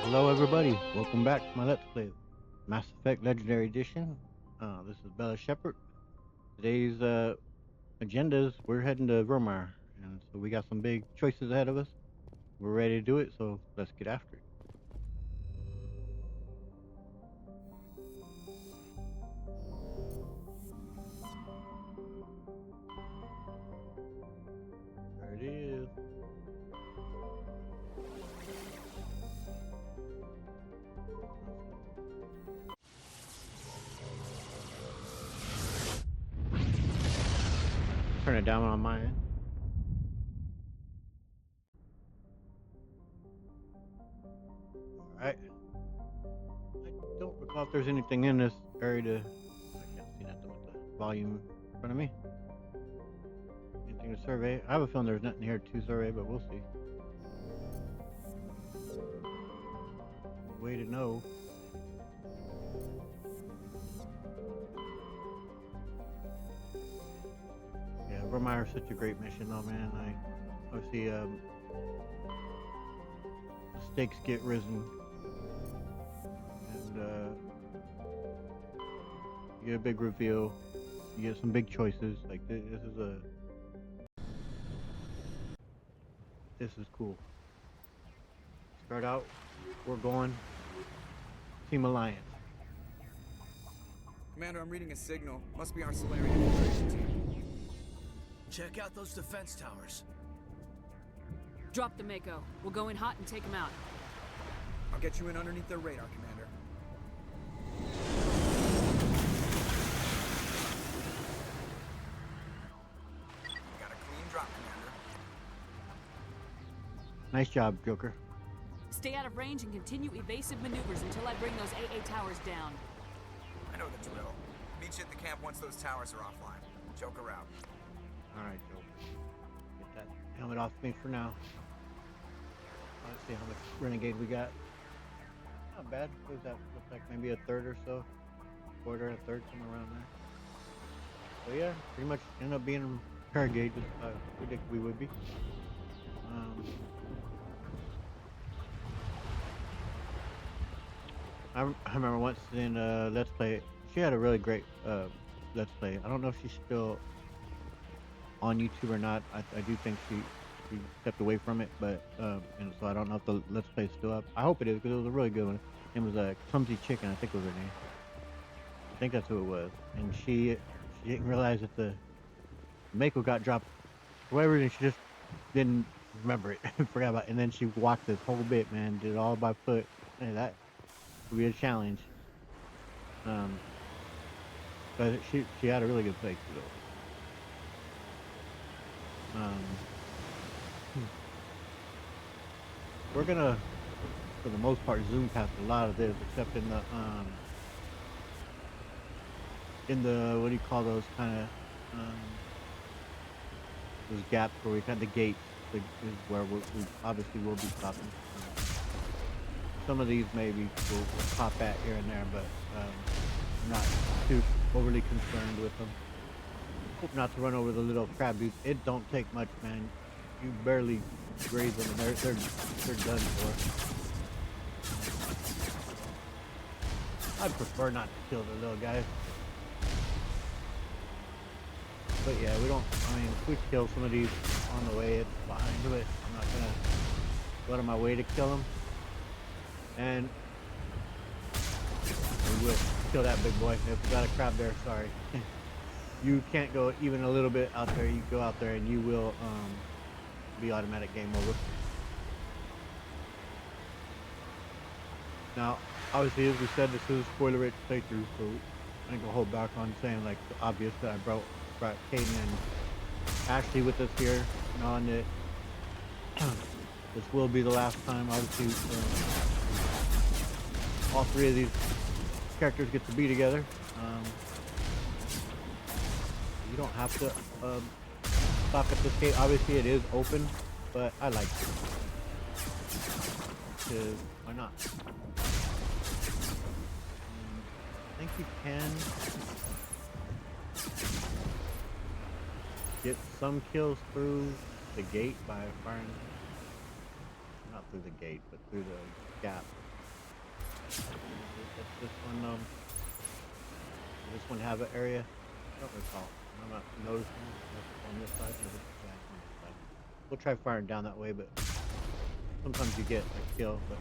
Hello everybody, welcome back to my Let's Play Mass Effect Legendary Edition. This is Bella Shepherd. Today's agenda is we're heading to Virmire, and so we got some big choices ahead of us. We're ready to do it, so let's get after it. There it is. Turn it down on my end. Alright. I don't recall if there's anything in this area to... I can't see nothing with the volume in front of me. Anything to survey? I have a feeling there's nothing here to survey, but we'll see. Way to know. Yeah, Virmire is such a great mission though, man. I obviously the stakes get risen, and you get a big reveal. You get some big choices. Like this is cool. Start out, we're going Team Alliance. Commander, I'm reading a signal. Must be our Solarian infiltration team. Check out those defense towers. Drop the Mako. We'll go in hot and take them out. I'll get you in underneath their radar, Commander. Got a clean drop, Commander. Nice job, Joker. Stay out of range and continue evasive maneuvers until I bring those AA towers down. I know the drill. Meet you at the camp once those towers are offline. Joker out. Alright, Joker. Get that helmet off me for now. Let's see how much renegade we got. Not bad. What does that look like? Maybe a third or so? Quarter, a third, somewhere around there. So yeah, pretty much ended up being renegade, just predicted we would be. I remember once in Let's Play, she had a really great Let's Play. I don't know if she's still on YouTube or not. I do think she stepped away from it, but and so I don't know if the Let's Play is still up. I hope it is, because it was a really good one. It was a Clumsy Chicken, I think was her name. I think that's who it was. And she didn't realize that the Mako got dropped for whatever reason. She just didn't remember it, forgot about it. And then she walked this whole bit, man, did it all by foot. And that would be a challenge. But she had a really good play too, though. We're gonna, for the most part, zoom past a lot of this, except in the what do you call those kind of those gaps where we got the gates is where we obviously will be stopping. Some of these maybe we'll pop at here and there, but I'm not too overly concerned with them. Hope not to run over the little crab dudes. It don't take much, man. You barely graze them, and they're done for. I'd prefer not to kill the little guys. But yeah, we don't, I mean, if we kill some of these on the way, it's fine. But I'm not gonna go out of my way to kill them. And we will kill that big boy. If we got a crab there, sorry. You can't go even a little bit out there. You go out there and you will be automatic game over. Now, obviously, as we said, this is a spoiler-rich playthrough, so I ain't gonna hold back on saying like the obvious that I brought Caden and Ashley with us here, knowing that this will be the last time. Obviously, all three of these characters get to be together. You don't have to stop at this gate. Obviously, it is open, but I like it. Because why not? I think you can get some kills through the gate by firing. I'm not through the gate, but through the gap. Does this one have an area? I don't recall. I'm not noticing on this side. No, yeah, on this side. We'll try firing down that way, but sometimes you get a kill. But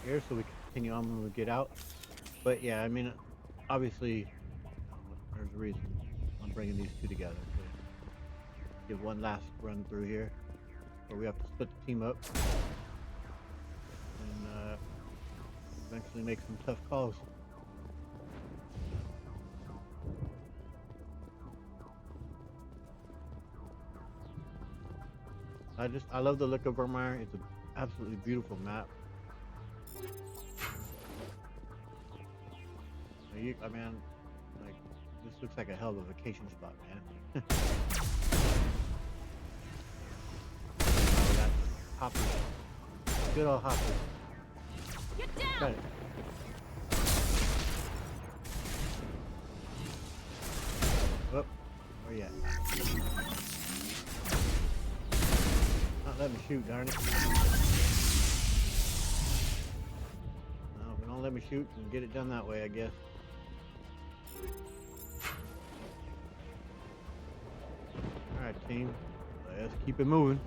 here, so we can continue on when we get out. But yeah, I mean, obviously, there's a reason I'm bringing these two together. So give one last run through here, where we have to split the team up and eventually make some tough calls. I love the look of Virmire. It's an absolutely beautiful map. I mean, like, this looks like a hell of a vacation spot, man. Oh, we got hoppers. Good old hoppers. Get down! Got it. Oh, where you at? Not letting me shoot, darn it. No, if you don't let me shoot and get it done that way, I guess. Alright, team. Let's keep it moving.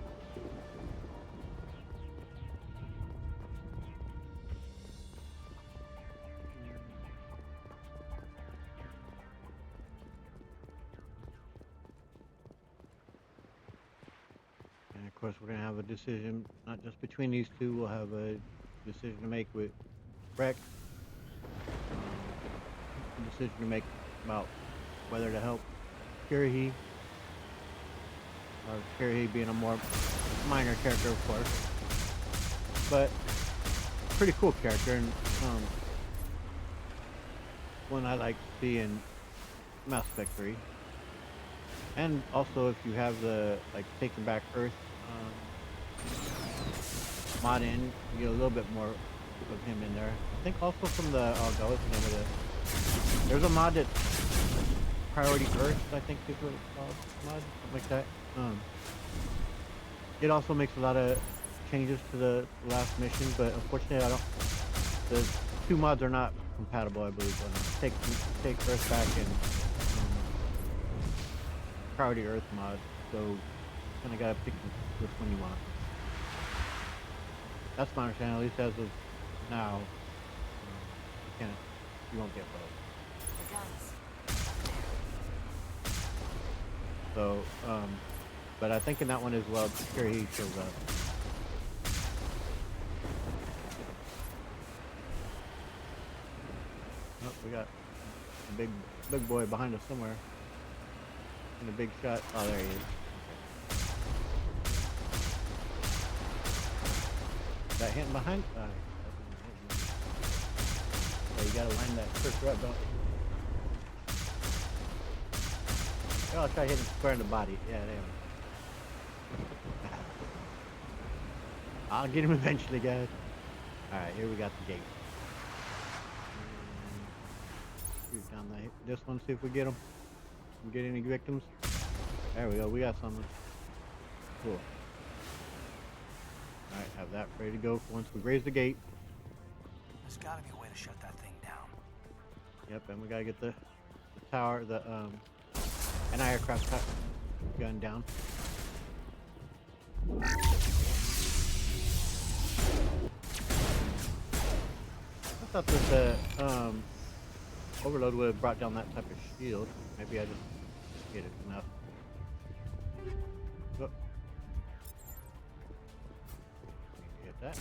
And of course, we're going to have a decision, not just between these two, we'll have a decision to make with Rex. A decision to make about whether to help Kirihi. Or Kirihi being a more minor character, of course. But, pretty cool character, and one I like to see in Mass Effect 3. And also, if you have the, like, Taking Back Earth mod in, you get a little bit more of him in there. I think also from the, oh god, what's the name of this? There's a mod that, Priority Earth, I think is what it's called, mod, something like that. It also makes a lot of changes to the last mission, but unfortunately the two mods are not compatible, I believe. Take Earth back and Priority Earth mod, so kinda gotta pick which one you want. That's my understanding, at least as of now. You won't get both. The guns. So, but I think in that one as well, here he shows up. Oh, we got a big boy behind us somewhere. In a big shot. Oh, there he is. That hitting behind? So you gotta line that first rep, don't you? Oh, I'll try hitting square in the body. Yeah, there we go. I'll get him eventually, guys. Alright, here we got the gate. Shoot down this one, see if we get him. Get any victims. There we go, we got something. Cool. Alright, have that ready to go for once we raise the gate. There's gotta be a way to shut that thing down. Yep, and we gotta get the tower, an aircraft gun down. I thought that the overload would have brought down that type of shield. Maybe I just hit it enough. Oh. Hit that.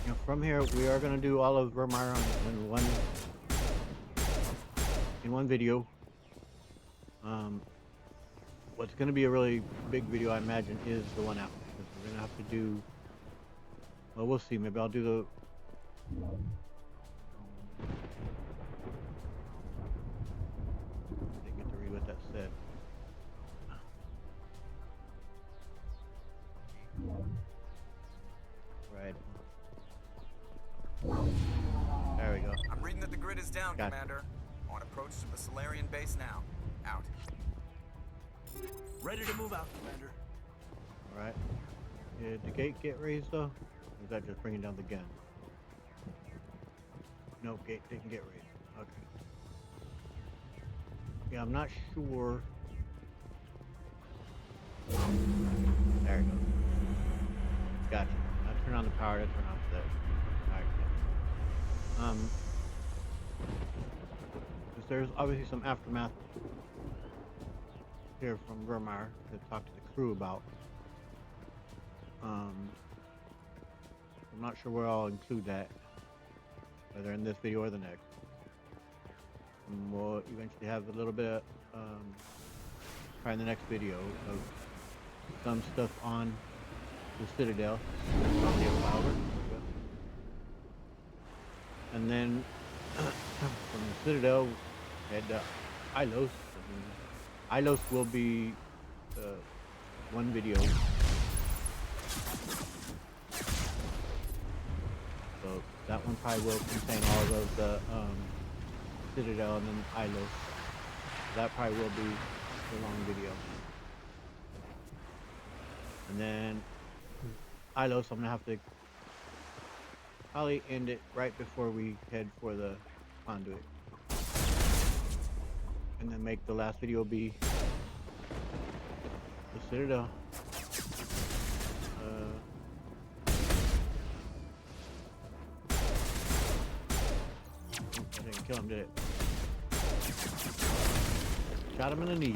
Now from here, we are going to do all of Virmire in one video. What's going to be a really big video, I imagine, is the one out. Because we're going to have to do... Well, we'll see. Maybe I'll do the... I didn't get to read what that said. Right. There we go. down, Gotcha. Commander. On approach to the Solarian base now. Out. Ready to move out, Commander. All right. Did the gate get raised though? Or is that just bringing down the gun? No, gate didn't get raised. Okay. Yeah, I'm not sure. There it goes. Gotcha. Now turn on the power to turn off the. Alright. 'Cause there's obviously some aftermath here from Virmire to talk to the crew about. I'm not sure where I'll include that, whether in this video or the next. And we'll eventually have a little bit of, probably in the next video, of some stuff on the Citadel. Probably a flower. There we go. And then from the Citadel, head to Ilos. Ilos will be one video. So that one probably will contain all of the Citadel and then Ilos. That probably will be a long video. And then Ilos, I'm gonna have to probably end it right before we head for the conduit. And then make the last video be the Citadel. I didn't kill him, did it? Shot him in the knee.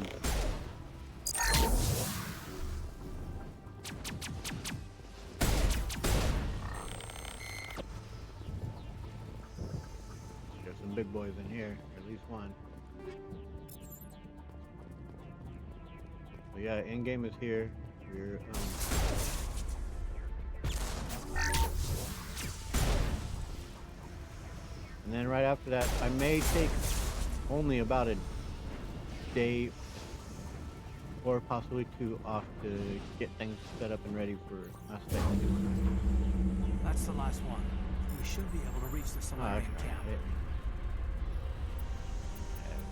There's some big boys in here, or at least one. So yeah, end game is here. We're and then right after that, I may take only about a day or possibly two off to get things set up and ready for Mass Effect 2. That's the last one. We should be able to reach the Solarian camp.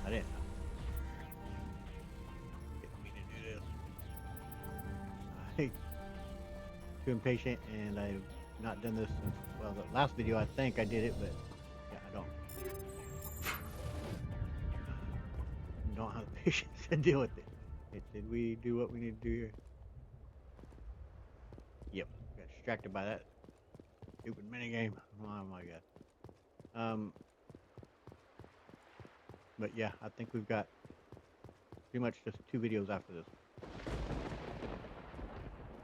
I didn't know. Get me to do this. I'm too impatient, and I've not done this since, well, the last video I think I did it, but yeah, I don't have the patience to deal with it. Did we do what we need to do here? Yep, got distracted by that stupid minigame. Oh my god. But yeah, I think we've got pretty much just 2 videos after this.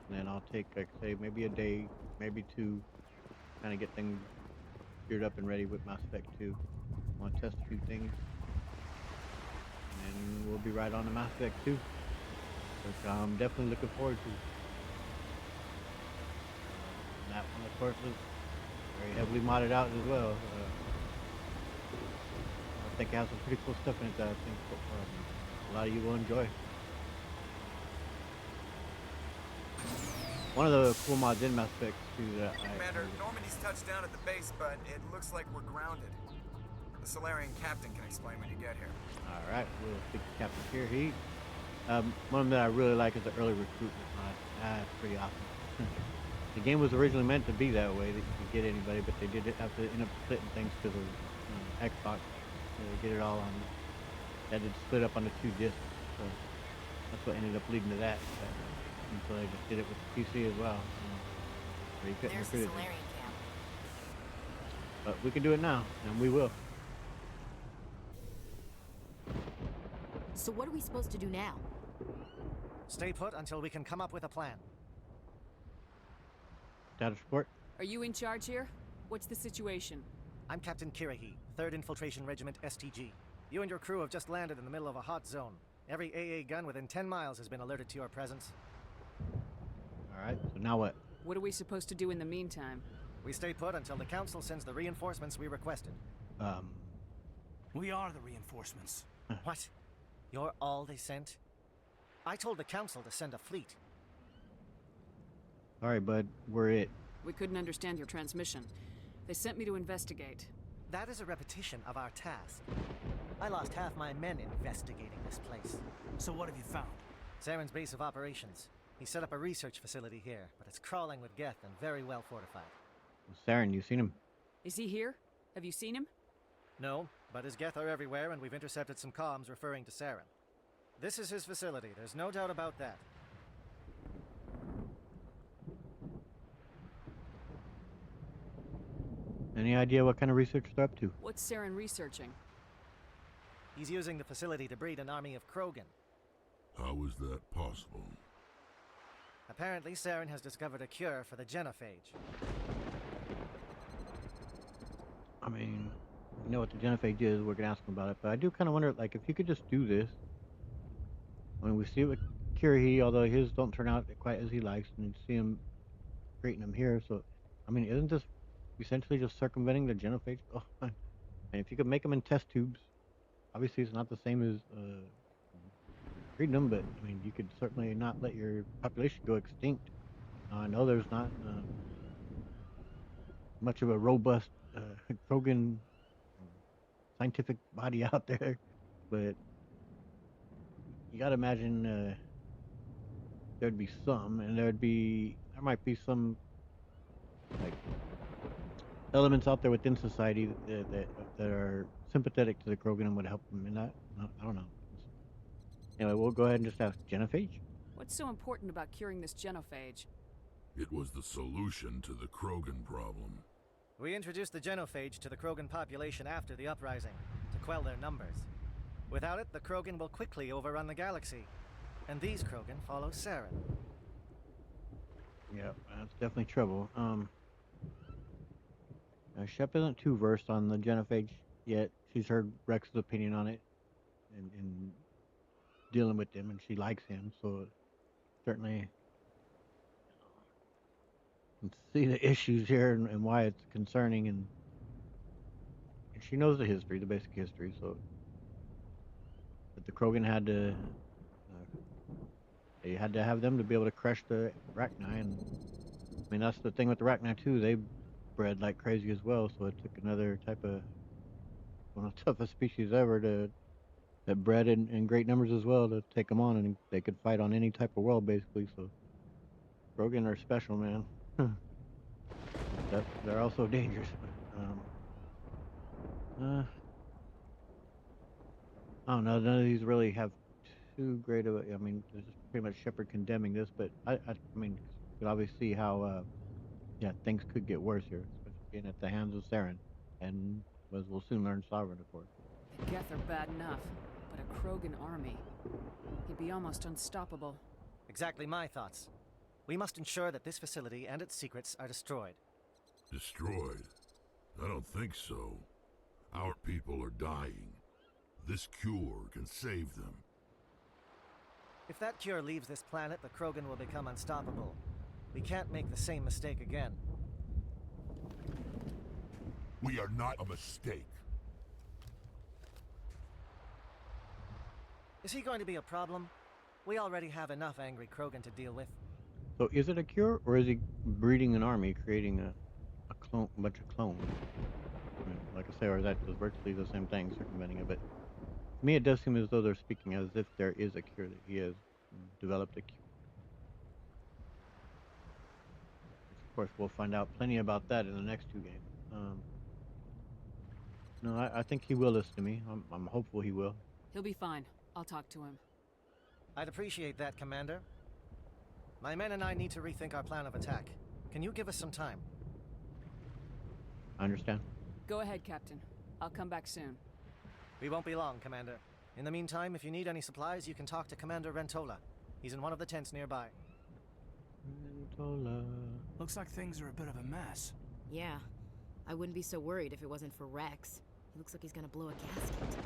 And then I'll take, like I say, maybe a day, maybe 2, kind of get things geared up and ready with Mass Effect 2. I want to test a few things. And we'll be right on to Mass Effect 2, which I'm definitely looking forward to. And that one, of course, is very heavily modded out as well. I think it has some pretty cool stuff in it that I think a lot of you will enjoy. One of the cool mods in Mass Effect 2 that Commander, Normandy's touched down at the base, but it looks like we're grounded. The Solarian captain can explain when you get here. Alright, we'll speak to Captain here. One of them that I really like is the early recruitment mod. That's pretty awesome. The game was originally meant to be that way, that you could get anybody, but they did have to end up splitting things because of Xbox. So they get it all on, that did split up onto 2 discs, so that's what ended up leading to that. And so they just did it with the PC as well. Where you couldn't There's the recruit it. Solarian camp. But we can do it now, and we will. So what are we supposed to do now? Stay put until we can come up with a plan. Status report. Are you in charge here? What's the situation? I'm Captain Kirahi, 3rd Infiltration Regiment STG. You and your crew have just landed in the middle of a hot zone. Every AA gun within 10 miles has been alerted to your presence. Alright, so now what? What are we supposed to do in the meantime? We stay put until the Council sends the reinforcements we requested. We are the reinforcements. What? You're all they sent? I told the Council to send a fleet. Alright, bud, we're it. We couldn't understand your transmission. They sent me to investigate. That is a repetition of our task. I lost half my men investigating this place. So what have you found? Saren's base of operations. He set up a research facility here, but it's crawling with Geth and very well fortified. Saren, you seen him? Is he here? Have you seen him? No, but his Geth are everywhere, and we've intercepted some comms referring to Saren. This is his facility, there's no doubt about that. Any idea what kind of research they're up to? What's Saren researching? He's using the facility to breed an army of Krogan. How is that possible? Apparently, Saren has discovered a cure for the genophage. I mean, we know what the genophage is. We're gonna ask him about it, but I do kind of wonder, like, if you could just do this. When we see it with Kirahi, although his don't turn out quite as he likes, and you see him creating them here. So, I mean, isn't this essentially just circumventing the genophage? Oh, and if you could make them in test tubes, obviously it's not the same as breeding them, but I mean, you could certainly not let your population go extinct. I know there's not much of a robust Krogan scientific body out there, but you gotta imagine there'd be some, and there might be some like elements out there within society that are sympathetic to the Krogan and would help them in that. I don't know. Anyway, we'll go ahead and just ask genophage. What's so important about curing this genophage? It was the solution to the Krogan problem. We introduced the genophage to the Krogan population after the uprising, to quell their numbers. Without it, the Krogan will quickly overrun the galaxy. And these Krogan follow Saren. Yeah, that's definitely trouble. Shep isn't too versed on the genophage yet. She's heard Rex's opinion on it and dealing with him, and she likes him, so certainly can see the issues here and why it's concerning, and she knows the history, the basic history, so that the Krogan had to they had to have them to be able to crush the Rachni, and I mean that's the thing with the Rachni too, they bred like crazy as well, so it took another type of one of the toughest species ever that bred in great numbers as well to take them on, and they could fight on any type of world basically. So Krogan are special, man. They're also dangerous. I don't know. None of these really have too great of a. I mean, there's just pretty much Shepard condemning this, but I mean, you could obviously see how yeah, things could get worse here, especially being at the hands of Saren, and as we'll soon learn, Sovereign, of course. The Geth are bad enough, but a Krogan army. He'd be almost unstoppable. Exactly my thoughts. We must ensure that this facility and its secrets are destroyed. Destroyed? I don't think so. Our people are dying. This cure can save them. If that cure leaves this planet, the Krogan will become unstoppable. We can't make the same mistake again. We are not a mistake. Is he going to be a problem? We already have enough angry Krogan to deal with. So is it a cure, or is he breeding an army, creating a bunch of clones? I mean, like I say, or is that just virtually the same thing, circumventing it? But to me, it does seem as though they're speaking as if there is a cure, that he has developed a cure. Of course, we'll find out plenty about that in the next two games. No, I think he will listen to me. I'm hopeful he will. He'll be fine. I'll talk to him. I'd appreciate that, Commander. My men and I need to rethink our plan of attack. Can you give us some time? I understand. Go ahead, Captain. I'll come back soon. We won't be long, Commander. In the meantime, if you need any supplies, you can talk to Commander Rentola. He's in one of the tents nearby. Rentola. Looks like things are a bit of a mess. Yeah. I wouldn't be so worried if it wasn't for Rex. He looks like he's gonna blow a gasket.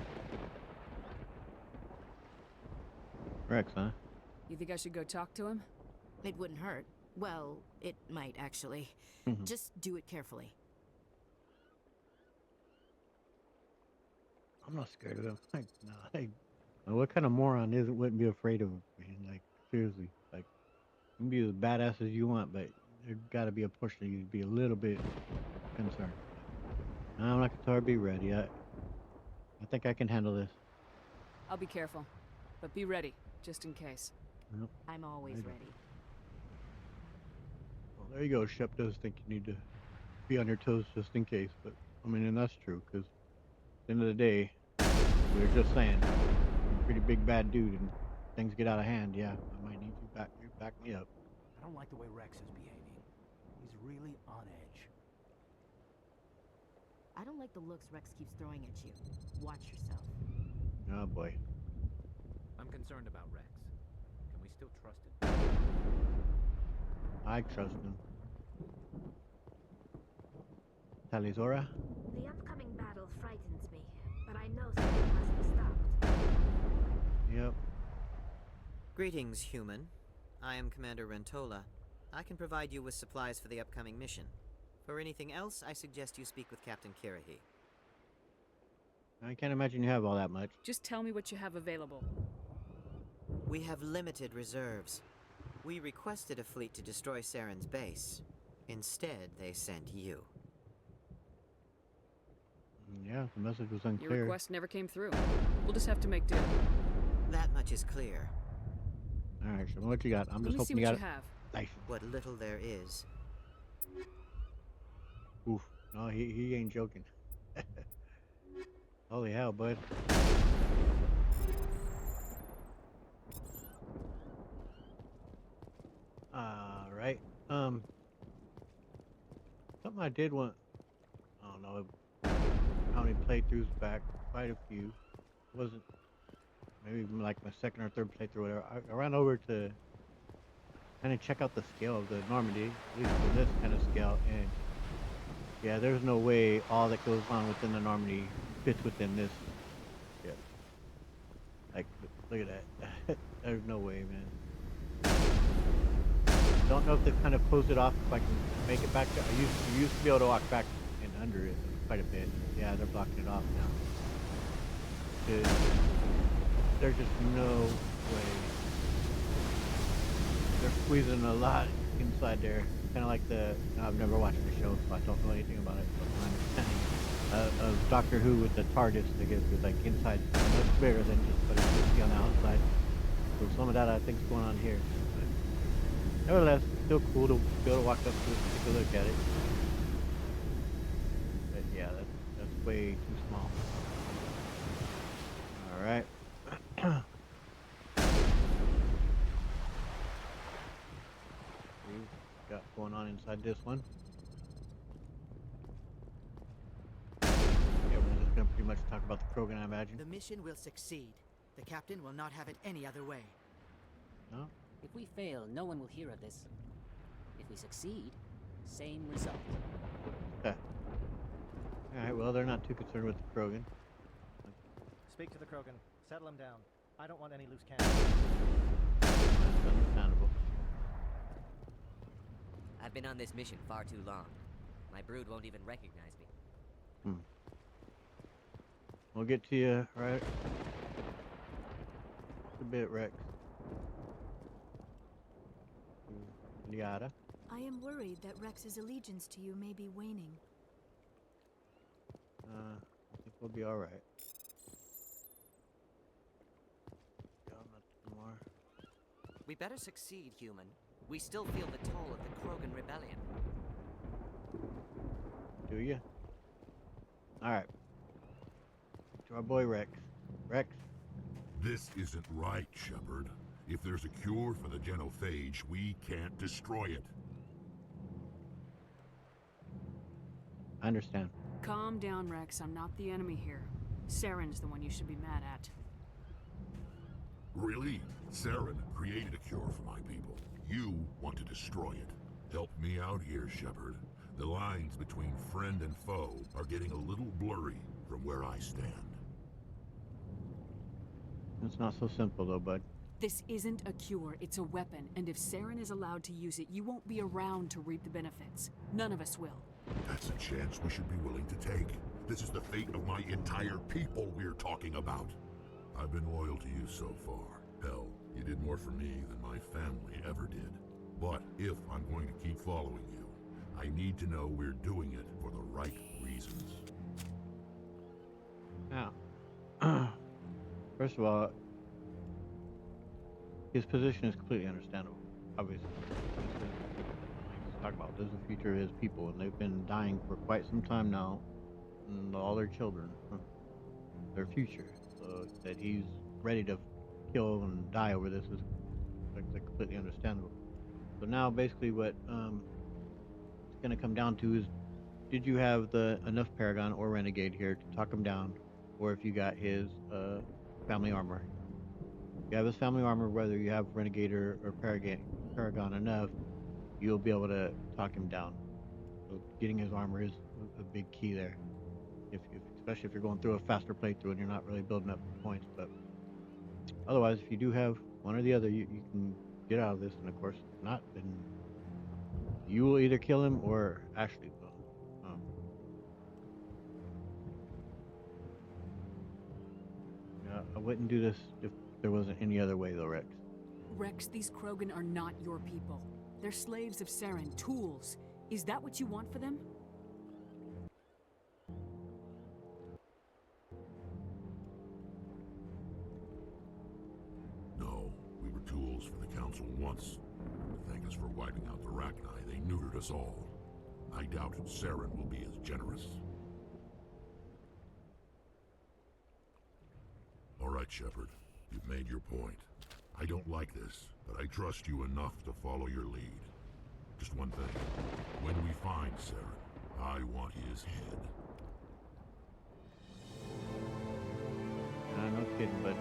Rex, huh? You think I should go talk to him? It wouldn't hurt. Well, it might, actually. Just do it carefully. I'm not scared of him. Like, no, what kind of moron wouldn't be afraid of him? Man? Like, seriously. Like, you can be as badass as you want, but there's got to be a push that you'd be a little bit concerned. I'm not gonna be ready. I think I can handle this. I'll be careful, but be ready, just in case. Yep. I'm always Maybe. ready. Well, there you go. Shep does think you need to be on your toes just in case, but I mean, and that's true because at the end of the day, we were just saying, you're a pretty big bad dude, and things get out of hand. Yeah, I might need you back me up. I don't like the way Rex is behaving. He's really on edge. I don't like the looks Rex keeps throwing at you. Watch yourself. Oh boy. I'm concerned about Rex. Can we still trust him? I trust him. Talizora? The upcoming battle frightens me, but I know something must be stopped. Yep. Greetings, human. I am Commander Rentola. I can provide you with supplies for the upcoming mission. For anything else, I suggest you speak with Captain Kirahi. I can't imagine you have all that much. Just tell me what you have available. We have limited reserves. We requested a fleet to destroy Saren's base. Instead, they sent you. Yeah, the message was Your unclear. request never came through. We'll just have to make do. That much is clear. Alright, so what you got? I'm Let just me see hoping what you you got have. Nice. What little there is. Oof. No, he ain't joking. Holy hell, bud. Alright. Something I did want, I don't know how many playthroughs back, quite a few. It wasn't maybe even like my second or third playthrough or whatever. I ran over to kind of check out the scale of the Normandy, at least from this kind of scale, and yeah, there's no way all that goes on within the Normandy fits within this. Yeah. Like, look at that. There's no way, man. Don't know if they've kind of closed it off, if I can make it back. You used to be able to walk back and under it quite a bit. Yeah, they're blocking it off now. There's just no way. They're squeezing a lot inside there. Kind of like I've never watched the show, so I don't know anything about it. But my understanding of Doctor Who with the TARDIS, I guess, is like inside much bigger than just what it used to be on the outside. So some of that I think is going on here. But nevertheless, still cool to be able to walk up to it and take a look at it. But yeah, that's way too small. All right. Got going on inside this one. Yeah, we're just gonna pretty much talk about the Krogan, I imagine. The mission will succeed. The captain will not have it any other way. No? If we fail, no one will hear of this. If we succeed, same result. Yeah. Alright, well, they're not too concerned with the Krogan. Speak to the Krogan. Settle him down. I don't want any loose cannons. That's understandable. I've been on this mission far too long. My brood won't even recognize me. We'll get to you, right? A bit, Rex. Liara. I am worried that Rex's allegiance to you may be waning. I think we'll be alright. Nothing more. We better succeed, human. We still feel the toll of the Krogan rebellion. Do you? Alright. To our boy Rex. Rex. This isn't right, Shepard. If there's a cure for the genophage, we can't destroy it. I understand. Calm down, Rex. I'm not the enemy here. Saren's the one you should be mad at. Really? Saren created a cure for my people. You want to destroy it. Help me out here, Shepard. The lines between friend and foe are getting a little blurry from where I stand. It's not so simple though, bud. This isn't a cure, it's a weapon, and if Saren is allowed to use it, you won't be around to reap the benefits. None of us will. That's a chance we should be willing to take. This is the fate of my entire people we're talking about. I've been loyal to you so far. Hell, you did more for me than my family ever did. But if I'm going to keep following you, I need to know we're doing it for the right reasons. Now, first of all, his position is completely understandable. Obviously, talk about this is the future of his people, and they've been dying for quite some time now, and all their children, their future. So that he's ready to kill and die over this is like completely understandable. So now, basically, what it's going to come down to is, did you have the enough Paragon or Renegade here to talk him down, or if you got his family armor? If you have his family armor, whether you have Renegade or Paragon enough, you'll be able to talk him down. So getting his armor is a big key there. If especially if you're going through a faster playthrough and you're not really building up points. But otherwise, if you do have one or the other, you can get out of this. And of course, if not, then you will either kill him or Ashley will. Yeah, I wouldn't do this if there wasn't any other way, though, Rex. Rex, these Krogan are not your people. They're slaves of Saren, tools. Is that what you want for them? No, we were tools for the Council once. To thank us for wiping out the Rachni, they neutered us all. I doubt Saren will be as generous. All right, Shepard. You've made your point. I don't like this, but I trust you enough to follow your lead. Just one thing. When we find Saren, I want his head. No kidding, but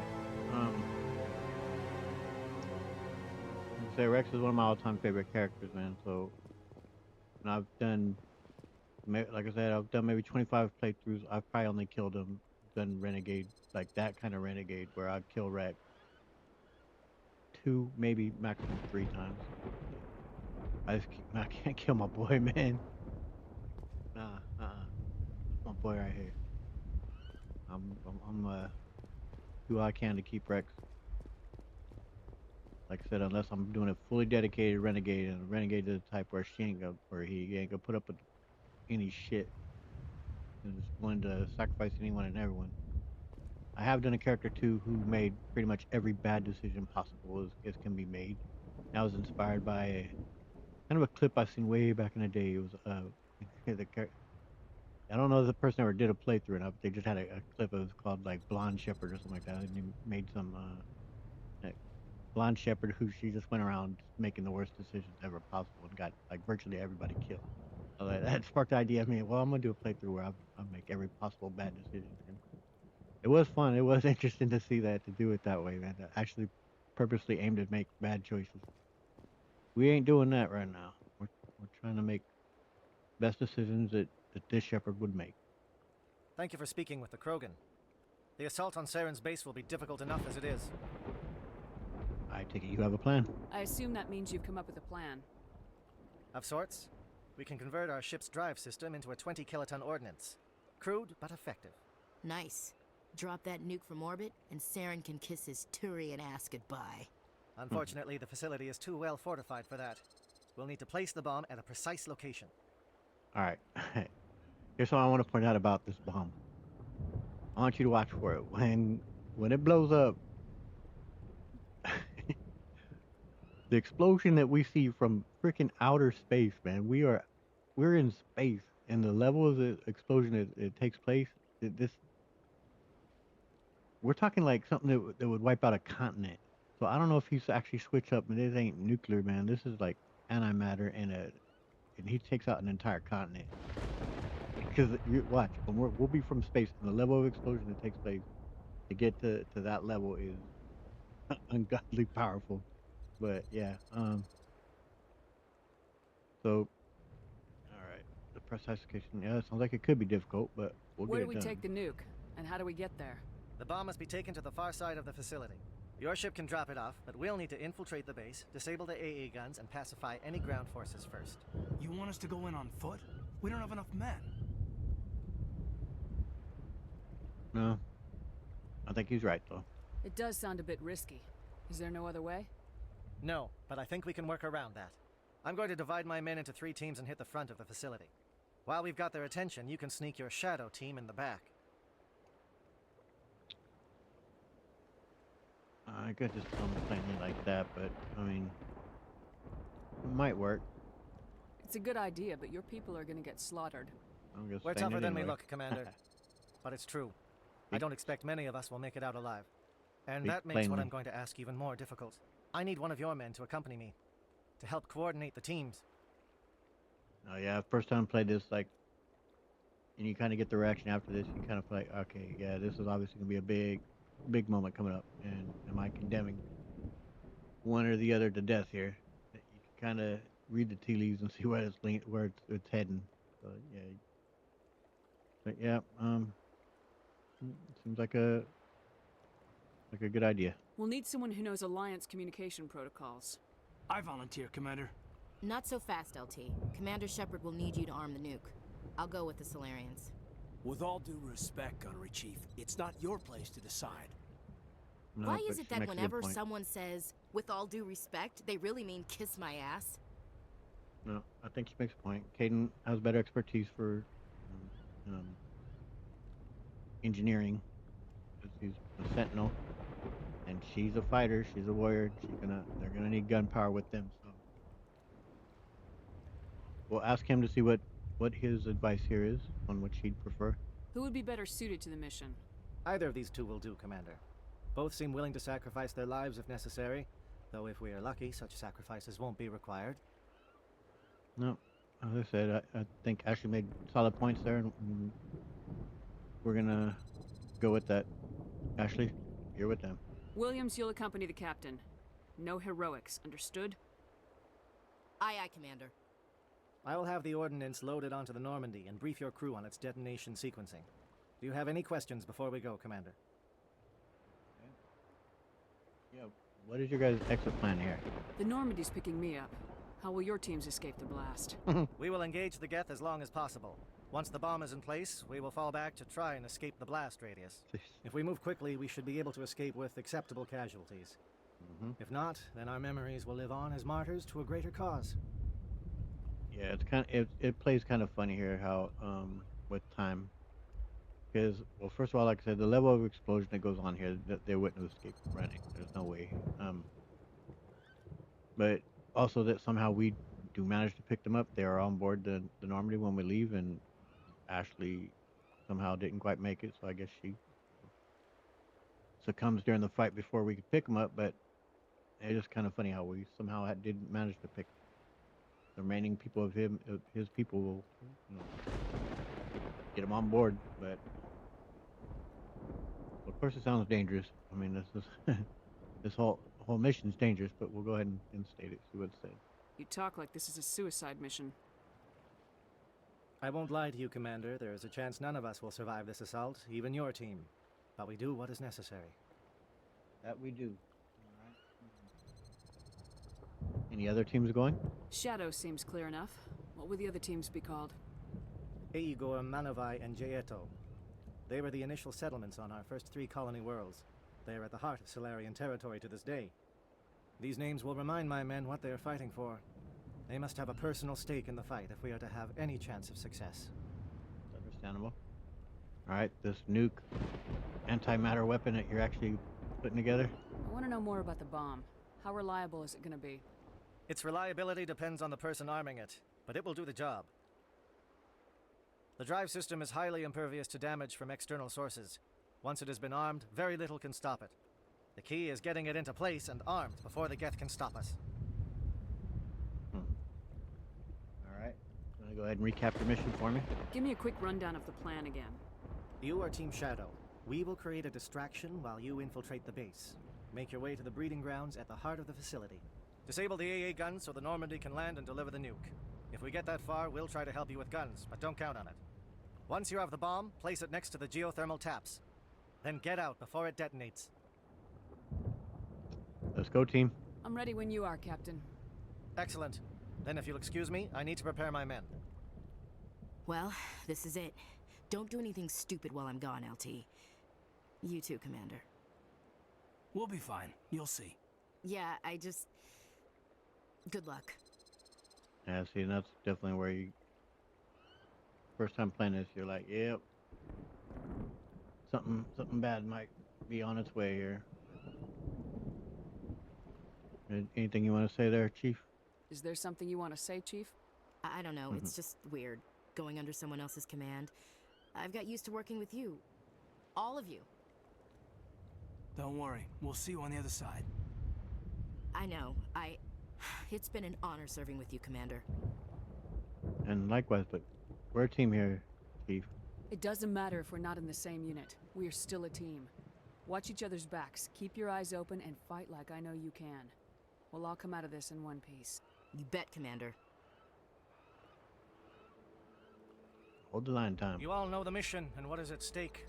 say Rex is one of my all-time favorite characters, man. So, and I've done, like I said, I've done maybe 25 playthroughs. I've probably only killed him, done Renegade, like that kind of Renegade, where I'd kill Rex 2, maybe maximum 3 times. I can't kill my boy, man. Nah, my boy right here. I'm do all I can to keep Rex. Like I said, unless I'm doing a fully dedicated Renegade, and Renegade is the type where he ain't gonna put up with any shit, and is willing to sacrifice anyone and everyone. I have done a character too who made pretty much every bad decision possible as can be made. That was inspired by a kind of a clip I've seen way back in the day. It was I don't know if the person ever did a playthrough or not, but they just had a clip. It was called like Blonde Shepherd or something like that, and he made some like, Blonde Shepherd who she just went around making the worst decisions ever possible and got like virtually everybody killed. So that sparked the idea of me. Well, I'm gonna do a playthrough where I'll make every possible bad decision. And it was fun. It was interesting to see that, to do it that way, man. To actually purposely aim to make bad choices. We ain't doing that right now. We're trying to make best decisions that this Shepherd would make. Thank you for speaking with the Krogan. The assault on Saren's base will be difficult enough as it is. I take it you have a plan. I assume that means you've come up with a plan. Of sorts. We can convert our ship's drive system into a 20-kiloton ordnance. Crude, but effective. Nice. Drop that nuke from orbit, and Saren can kiss his Turian ass goodbye. Unfortunately, the facility is too well fortified for that. We'll need to place the bomb at a precise location. All right. Here's what I want to point out about this bomb. I want you to watch for it. When it blows up, the explosion that we see from freaking outer space, man. We're in space, and the level of the explosion it takes place, we're talking like something that would wipe out a continent. So I don't know if he's actually switched up, but this ain't nuclear, man. This is like antimatter, and he takes out an entire continent. Because you watch, when we'll be from space, and the level of explosion that takes place to get to that level is ungodly powerful. But yeah, so all right, the precise location. Yeah, it sounds like it could be difficult, but we'll Where get do it we done. take the nuke, and how do we get there? The bomb must be taken to the far side of the facility. Your ship can drop it off, but we'll need to infiltrate the base, disable the AA guns, and pacify any ground forces first. You want us to go in on foot? We don't have enough men. No, I think he's right though. It does sound a bit risky. Is there no other way? No, but I think we can work around that. I'm going to divide my men into 3 teams and hit the front of the facility. While we've got their attention, you can sneak your shadow team in the back. I could just tell him plainly like that, but I mean, it might work. It's a good idea, but your people are gonna get slaughtered. I'm just We're saying tougher it than we anyway. look, Commander. But it's true. I don't expect many of us will make it out alive. And that makes what plainly. I'm going to ask even more difficult. I need one of your men to accompany me, to help coordinate the teams. Oh yeah, first time I played this, like, and you kind of get the reaction after this. You kind of feel like, okay, yeah, this is obviously gonna be a big moment coming up. And am I condemning one or the other to death here? You can kind of read the tea leaves and see where it's heading. So yeah, but yeah, seems like a good idea. We'll need someone who knows Alliance communication protocols. I volunteer, Commander. Not so fast, LT. Commander Shepard will need you to arm the nuke. I'll go with the Solarians. With all due respect, Gunnery Chief, it's not your place to decide. No, Why but is it she that makes a good whenever point. someone says, with all due respect, they really mean kiss my ass? No, I think she makes a point. Caden has better expertise for engineering. 'Cause he's a sentinel, and she's a fighter. She's a warrior. They're gonna need gunpowder with them. So we'll ask him to see what his advice here is on which he'd prefer. Who would be better suited to the mission? Either of these two will do, Commander. Both seem willing to sacrifice their lives if necessary, though if we are lucky, such sacrifices won't be required. No, as I said, I think Ashley made solid points there, and we're gonna go with that. Ashley, you're with them. Williams, you'll accompany the captain. No heroics, understood? Aye, aye, Commander. I will have the ordnance loaded onto the Normandy and brief your crew on its detonation sequencing. Do you have any questions before we go, Commander? Yeah, what is your guys' exit plan here? The Normandy's picking me up. How will your teams escape the blast? We will engage the Geth as long as possible. Once the bomb is in place, we will fall back to try and escape the blast radius. If we move quickly, we should be able to escape with acceptable casualties. If not, then our memories will live on as martyrs to a greater cause. Yeah, it's kind of it plays kind of funny here how with time, because well, first of all, like I said, the level of explosion that goes on here, that they wouldn't have escaped running. There's no way. But also that somehow we do manage to pick them up. They are on board the Normandy when we leave, and Ashley somehow didn't quite make it, so I guess she succumbs during the fight before we could pick them up. But it's just kind of funny how we somehow didn't manage to pick the remaining people of his people. Will, get him on board, but of course it sounds dangerous. I mean, this is this whole mission's dangerous, but we'll go ahead and state it. See what it said. You talk like this is a suicide mission. I won't lie to you, Commander. There is a chance none of us will survive this assault, even your team. But we do what is necessary. That we do. Any other teams going? Shadow seems clear enough. What will the other teams be called? Igor, Manovai, and Jaeto. They were the initial settlements on our first 3 colony worlds. They are at the heart of Solarian territory to this day. These names will remind my men what they are fighting for. They must have a personal stake in the fight if we are to have any chance of success. Understandable. Alright, this nuke antimatter weapon that you're actually putting together? I want to know more about the bomb. How reliable is it going to be? Its reliability depends on the person arming it, but it will do the job. The drive system is highly impervious to damage from external sources. Once it has been armed, very little can stop it. The key is getting it into place and armed before the Geth can stop us. Alright. You want to go ahead and recap your mission for me? Give me a quick rundown of the plan again. You are Team Shadow. We will create a distraction while you infiltrate the base. Make your way to the breeding grounds at the heart of the facility. Disable the AA guns so the Normandy can land and deliver the nuke. If we get that far, we'll try to help you with guns, but don't count on it. Once you have the bomb, place it next to the geothermal taps. Then get out before it detonates. Let's go, team. I'm ready when you are, Captain. Excellent. Then if you'll excuse me, I need to prepare my men. Well, this is it. Don't do anything stupid while I'm gone, LT. You too, Commander. We'll be fine. You'll see. Yeah, good luck. Yeah, see, that's definitely where you... First time playing this, you're like, yep. Something bad might be on its way here. Anything you want to say there, Chief? Is there something you want to say, Chief? I don't know, it's just weird, going under someone else's command. I've got used to working with you. All of you. Don't worry, we'll see you on the other side. I know, It's been an honor serving with you, Commander. And likewise, but we're a team here, Chief. It doesn't matter if we're not in the same unit. We are still a team. Watch each other's backs, keep your eyes open, and fight like I know you can. We'll all come out of this in one piece. You bet, Commander. Hold the line, Tom. You all know the mission and what is at stake.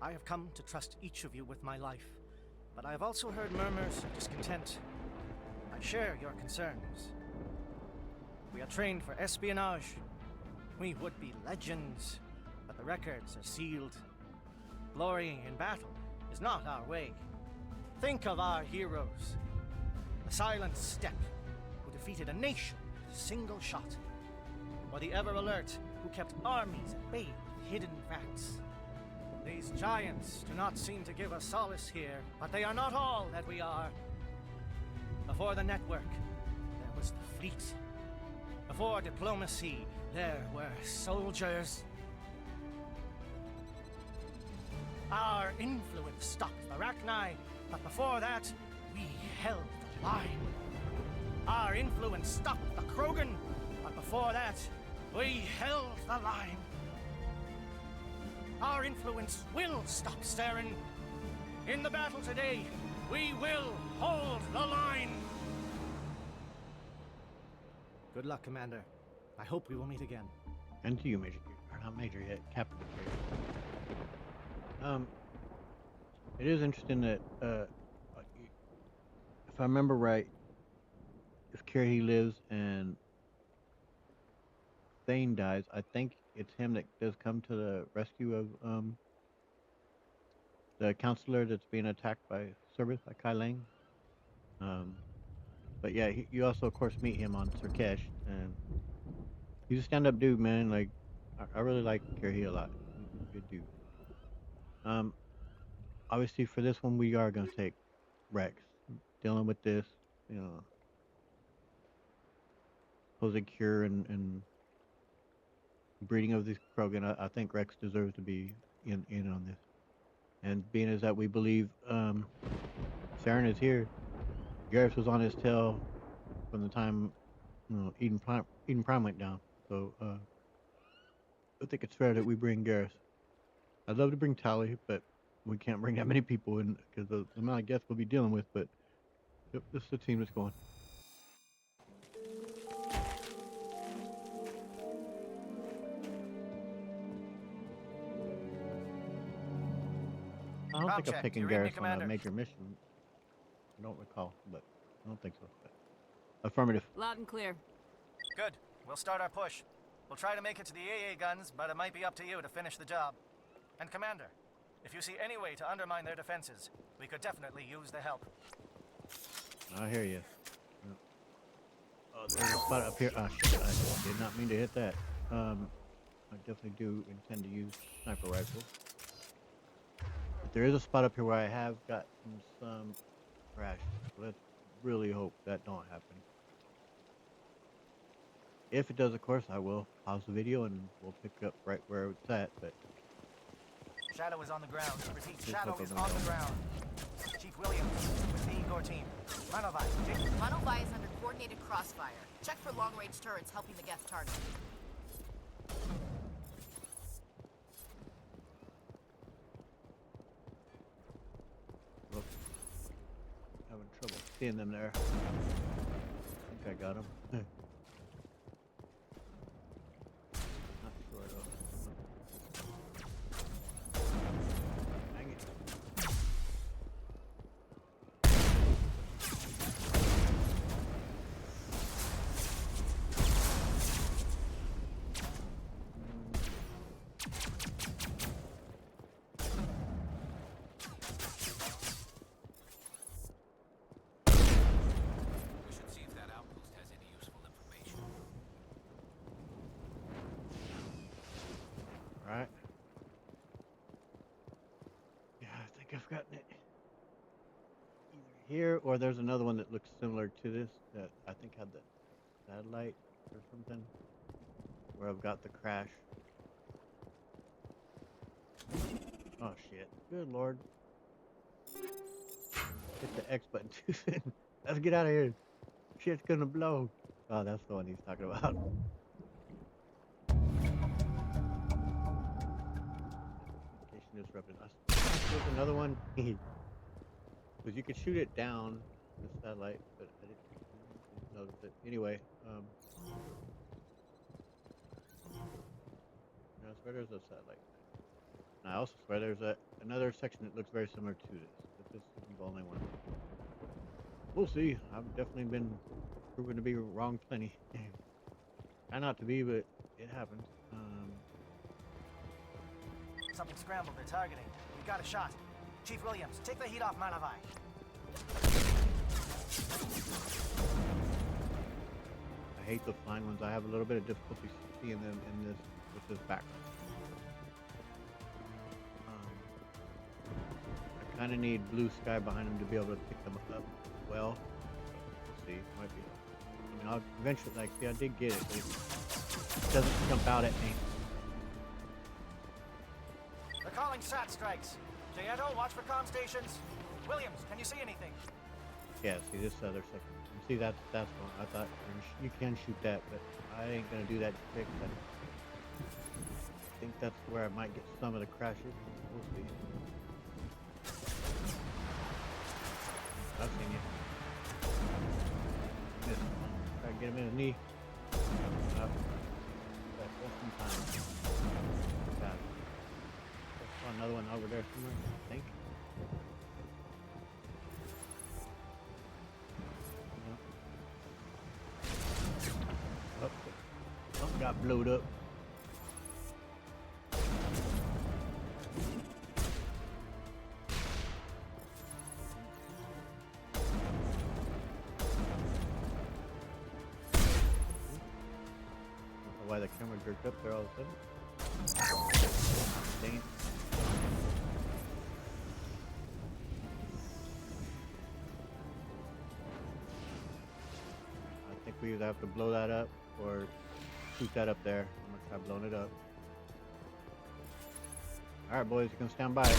I have come to trust each of you with my life, but I have also heard murmurs of discontent. I share your concerns. We are trained for espionage. We would be legends, but the records are sealed. Glorying in battle is not our way. Think of our heroes. The Silent Step, who defeated a nation with a single shot. Or the Ever Alert, who kept armies at bay with hidden facts. These giants do not seem to give us solace here, but they are not all that we are. Before the network, there was the fleet. Before diplomacy, there were soldiers. Our influence stopped the Rachni, but before that, we held the line. Our influence stopped the Krogan, but before that, we held the line. Our influence will stop Saren. In the battle today, we will hold the line. Good luck, Commander. I hope we will meet again. And to you, Major. Or not Major yet, Captain. It is interesting that, if I remember right, if Kirby lives and Thane dies, I think it's him that does come to the rescue of the counselor that's being attacked by Service, by Kai Lang. But yeah, you also of course meet him on Surkesh, and he's a stand-up dude, man. Like, I really like Kirby a lot. He's a good dude. Obviously for this one we are gonna take Rex. Dealing with this, you know, supposed cure and breeding of these Krogan. I think Rex deserves to be in on this. And being as that we believe Saren is here, Garrus was on his tail from the time, you know, Eden Prime went down. So I think it's fair that we bring Garrus. I'd love to bring Tally, but we can't bring that many people in because the amount of guests we'll be dealing with. But yep, this is the team that's going. I don't think I'm taking Garrus on a major mission. I don't recall, but I don't think so. But affirmative. Loud and clear. Good. We'll start our push. We'll try to make it to the AA guns, but it might be up to you to finish the job. And Commander, if you see any way to undermine their defenses, we could definitely use the help. I hear you. Oh, there's a spot up here. Oh, shit, I did not mean to hit that. I definitely do intend to use sniper rifle. But there is a spot up here where I have gotten some crash. Let's really hope that don't happen. If it does, of course, I will pause the video and we'll pick up right where it's at. But Shadow is on the ground. Repeat, Shadow is on the ground. Chief Williams with the Igor team. Manovai. Manovai is under coordinated crossfire. Check for long-range turrets helping the Geth target. Oops. Having trouble seeing them there. I think I got them. Not sure though. Dang it. We should see if that outpost has any useful information. Right. Yeah, I think I've gotten it. Either here, or there's another one that looks similar to this that I think had the satellite or something, where I've got the crash. Oh shit! Good lord! Hit the X button too soon. Let's get out of here. Shit's gonna blow. Oh, that's the one he's talking about. Communication disrupted. There's another one. Because you could shoot it down the satellite, but I didn't notice it. Anyway, I swear there's a satellite. And I also swear there's another section that looks very similar to this, but this isn't the only one. We'll see. I've definitely been proven to be wrong plenty. Try not to be, but it happens. Something scrambled. They're targeting. We got a shot. Chief Williams, take the heat off Manavai. I hate the flying ones. I have a little bit of difficulty seeing them in this with this background. I kind of need blue sky behind them to be able to pick them up well. We'll see. Might be. I mean, I'll eventually, like, see, I did get it. But it doesn't jump out at me. They're calling SAT strikes. Jayeto, watch for comm stations. Williams, can you see anything? Yeah, see this other section. See, that's one. I thought you can shoot that, but I ain't gonna do that trick. I think that's where I might get some of the crashes. We'll see. I've seen you. Missed. Try to get him in his knee. Up. Just in time. Got it. Saw another one over there somewhere, I think. Something got blowed up. Don't know why the camera jerked up there all of a sudden. Dang it. I think we either have to blow that up or shoot that up there. I'm gonna try blowing it up. Alright boys, you can stand by it.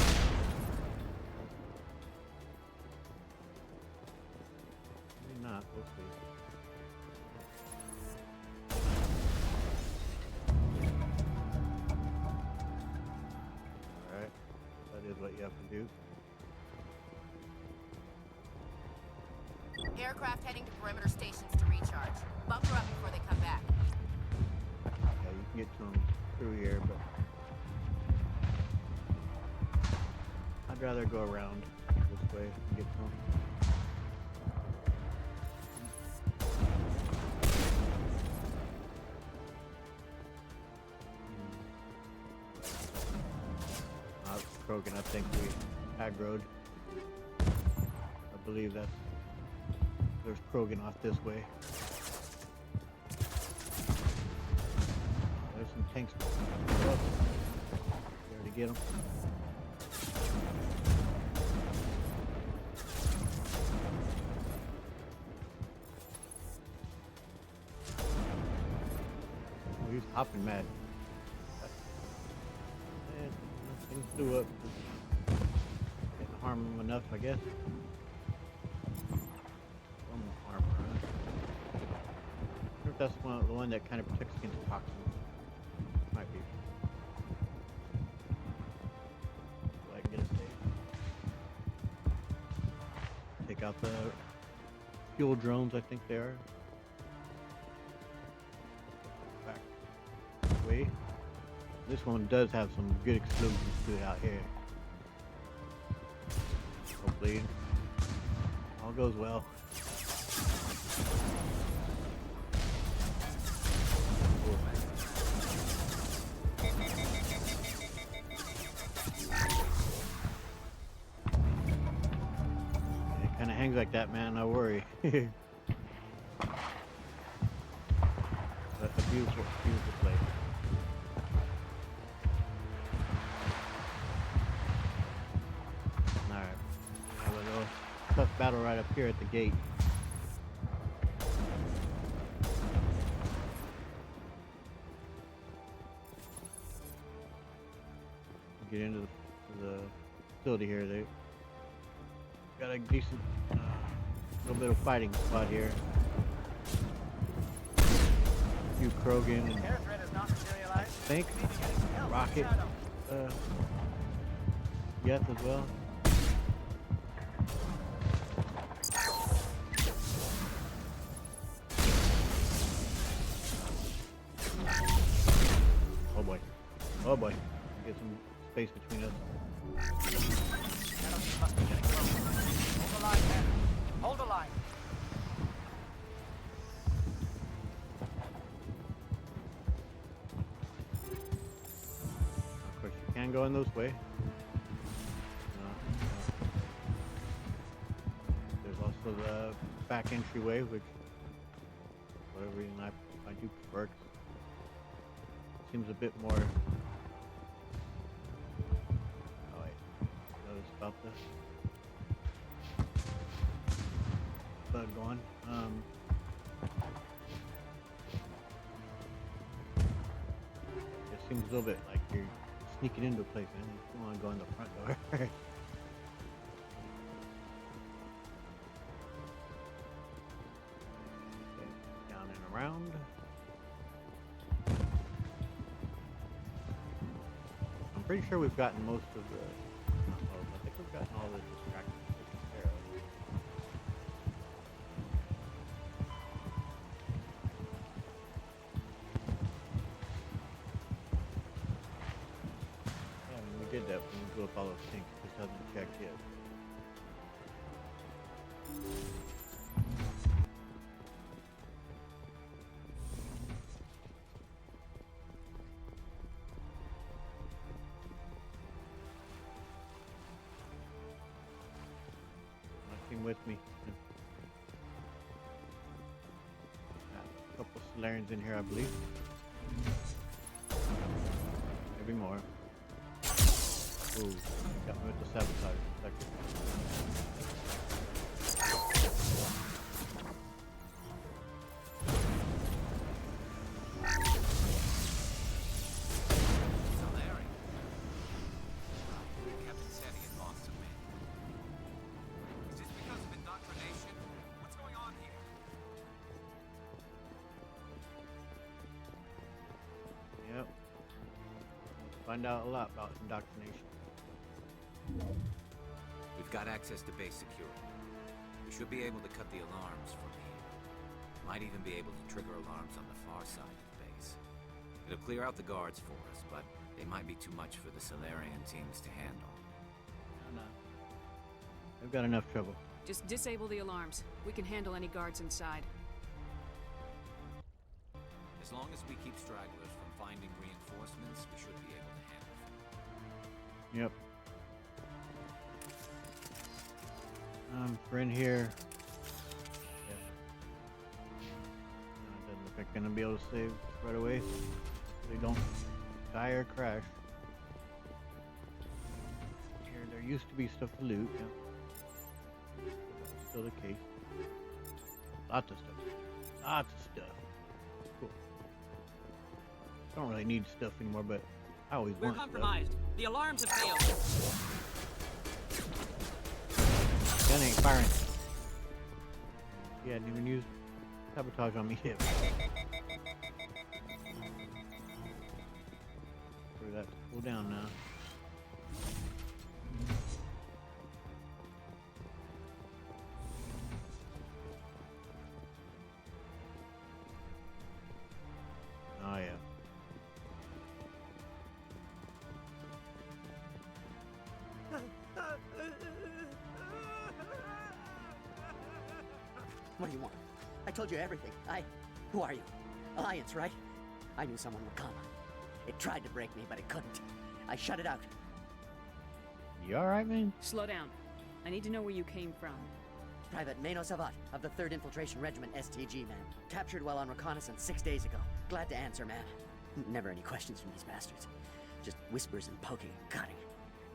Maybe not, we'll see. Alright, that is what you have to do. Aircraft heading to perimeter stations to recharge. Bunker up before they come back. Yeah, you can get to them through here, but I'd rather go around this way and get to them. Krogan, I think we aggroed. I believe there's Krogan off this way. There's some tanks. Oh, there to get them. Oh, he's hopping mad. And things blew up. Didn't harm him enough, I guess. Some armor. I wonder if that's the one that kind of protects against toxins. Might be. So I can get it safe. Take out the fuel drones, I think they are. Back way. This one does have some good explosions to it out here. Hopefully all goes well. It kind of hangs like that, man. No worry. That's a beautiful, beautiful place. tough battle right up here at the gate. Get into the facility here. They got a decent little bit of fighting spot here. A few Krogan and I think Rocket Yeth as well. Oh boy. Oh boy. Get some space between us. Hold the line, man. Hold the line. Of course, you can go in those way. There's also the back entryway, which, for whatever reason, I do prefer. Seems a bit more. Oh wait, notice about this bug going. It seems a little bit like you're sneaking into a place, man. You want to go in the front door. Okay, down and around. I'm pretty sure we've gotten most of the. I think we've gotten all the distractions taken care of. Yeah, I mean, we did that when we blew up all those things. Just hasn't checked yet. With me. A couple Solarians in here, I believe. Maybe more. Ooh, got me with the sabotage. Find out a lot about indoctrination. We've got access to base security. We should be able to cut the alarms from here. Might even be able to trigger alarms on the far side of the base. It'll clear out the guards for us, but they might be too much for the Solarian teams to handle. No. They've got enough trouble. Just disable the alarms. We can handle any guards inside. As long as we keep stragglers from finding reinforcements, we should be able to handle them. Yep. We're in here. Yeah. Doesn't look like I'm gonna be able to save right away. They don't die or crash. Here, there used to be stuff to loot. Yeah. Still the case. Lots of stuff. Lots of stuff. Cool. Don't really need stuff anymore, but I always want stuff. We're compromised. The alarms have failed. Gun ain't firing. Yeah, I didn't even use sabotage on me yet. For that to cool down now. Oh yeah. What do you want? I told you everything. Who are you? Alliance, right? I knew someone would come. It tried to break me, but it couldn't. I shut it out. You alright, man? Slow down. I need to know where you came from. Private Mano Savat of the 3rd Infiltration Regiment STG, man. Captured while on reconnaissance 6 days ago. Glad to answer, man. Never any questions from these bastards. Just whispers and poking and cutting.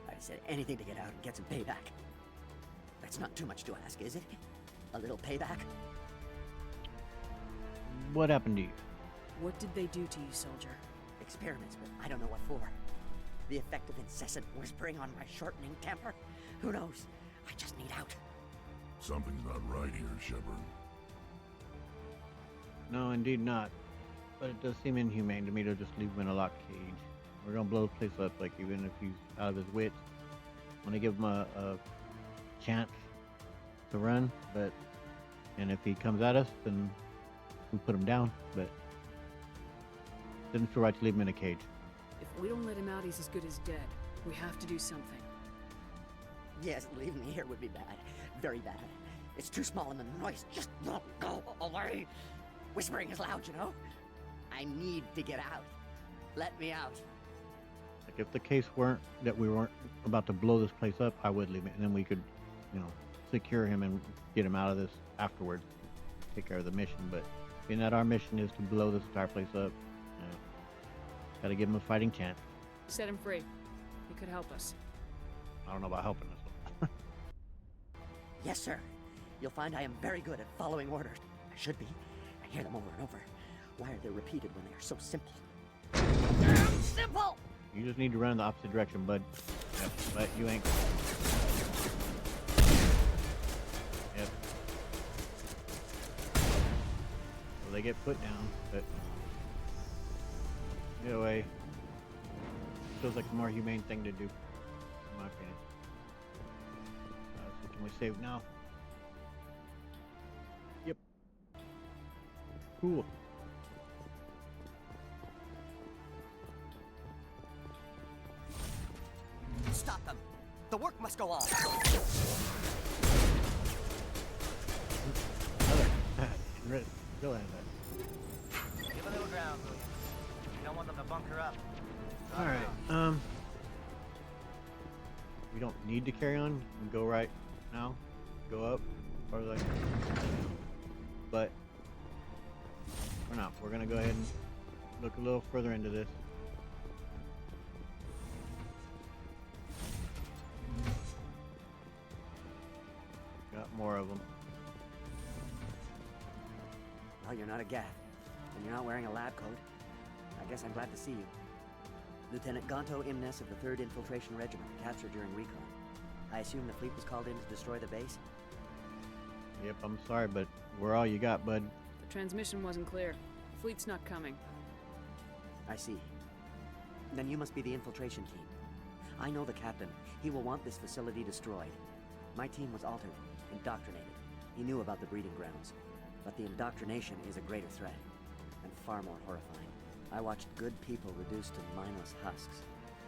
I said anything to get out and get some payback. That's not too much to ask, is it? A little payback? What happened to you? What did they do to you, soldier? Experiments, but I don't know what for. The effect of incessant whispering on my shortening temper? Who knows? I just need out. Something's not right here, Shepard. No, indeed not. But it does seem inhumane to me to just leave him in a locked cage. We're gonna blow the place up, like, even if he's out of his wits. I want to give him a chance to run, and if he comes at us, then we put him down, but it doesn't feel right to leave him in a cage. If we don't let him out, he's as good as dead. We have to do something. Yes, leaving me here would be bad. Very bad. It's too small and the noise just won't go away. Whispering is loud, you know? I need to get out. Let me out. Like, if the case weren't that we weren't about to blow this place up, I would leave it, and then we could, secure him and get him out of this afterwards. Take care of the mission, but being that our mission is to blow this entire place up, gotta give him a fighting chance. Set him free. He could help us. I don't know about helping us. Yes, sir. You'll find I am very good at following orders. I should be. I hear them over and over. Why are they repeated when they are so simple? Damn simple! You just need to run in the opposite direction, bud. Yep, but you ain't. Yep. Well, they get put down, but either way, feels like the more humane thing to do, in my opinion. So can we save now? Yep. Cool. Stop them! The work must go on! Still have that. Give a little ground, William. We don't want them to bunker up. Alright, we don't need to carry on. We can go right now. Go up. Or like. But for now, we're gonna go ahead and look a little further into this. Got more of them. Well, you're not a Gath, and you're not wearing a lab coat. I guess I'm glad to see you. Lieutenant Gonto Imnes of the 3rd Infiltration Regiment, captured during recon. I assume the fleet was called in to destroy the base? Yep, I'm sorry, but we're all you got, bud. The transmission wasn't clear. The fleet's not coming. I see. Then you must be the infiltration team. I know the captain. He will want this facility destroyed. My team was altered, indoctrinated. He knew about the breeding grounds. But the indoctrination is a greater threat, and far more horrifying. I watched good people reduced to mindless husks.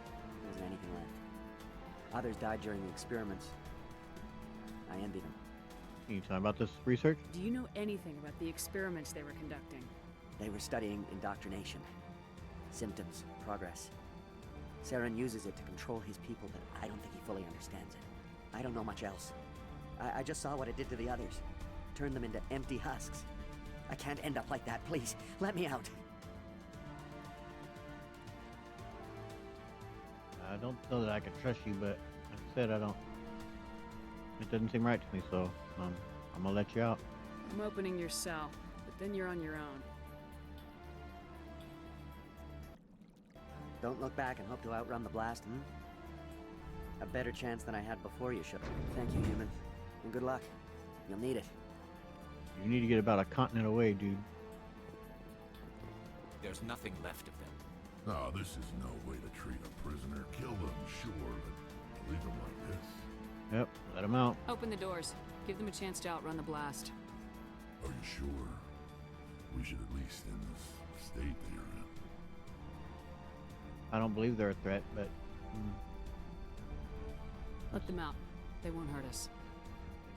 There wasn't anything left. Others died during the experiments. I envy them. Can you tell me about this research? Do you know anything about the experiments they were conducting? They were studying indoctrination. Symptoms, progress. Saren uses it to control his people, but I don't think he fully understands it. I don't know much else. I just saw what it did to the others. Turned them into empty husks. I can't end up like that, please. Let me out. I don't know that I can trust you, but like I said, I don't. It doesn't seem right to me, so I'm gonna let you out. I'm opening your cell, but then you're on your own. Don't look back and hope to outrun the blast, A better chance than I had before you, Shepard. Thank you, human. And good luck. You'll need it. You need to get about a continent away, dude. There's nothing left of them. No, this is no way to treat a prisoner. Kill them, sure, but leave them like this. Yep, let them out. Open the doors. Give them a chance to outrun the blast. Are you sure? We should at least end this state that you're in. I don't believe they're a threat, but... Let them out. They won't hurt us.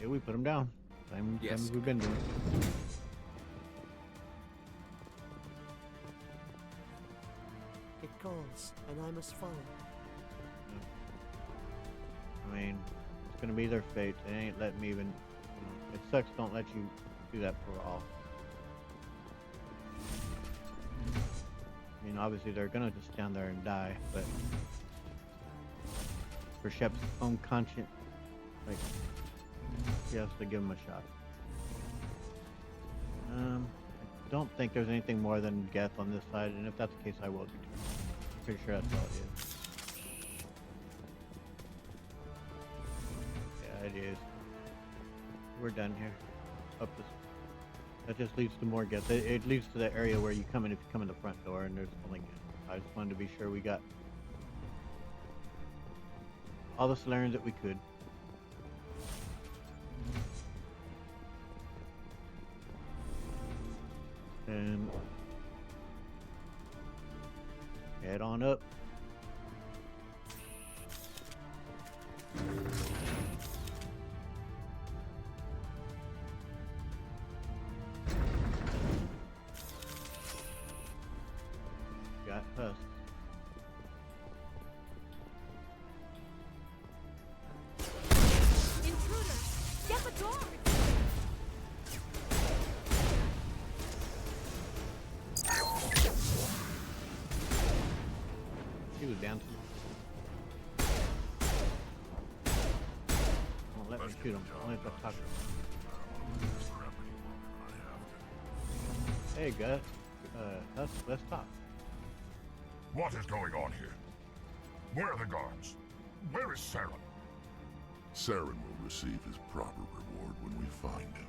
Yeah, we put them down. Same as we've been doing. It calls, and I must follow. I mean, it's gonna be their fate. They ain't letting me even... it sucks don't let you do that for all. I mean, obviously they're gonna just stand there and die, but... for Shep's own conscience, like... she has to give him a shot. I don't think there's anything more than Geth on this side, and if that's the case, I will be too. Pretty sure that's all it is. Yeah, it is. We're done here. Up this. That just leads to more Geth. It leads to the area where you come in if you come in the front door, and there's only Geth. I just wanted to be sure we got all the Solarians that we could. And head on up. Got us. Intruder! Get the door! He was dancing. Won't let me shoot him. Only if I talk to him. Hey, Gus. Let's talk. What is going on here? Where are the guards? Where is Saren? Saren will receive his proper reward when we find him.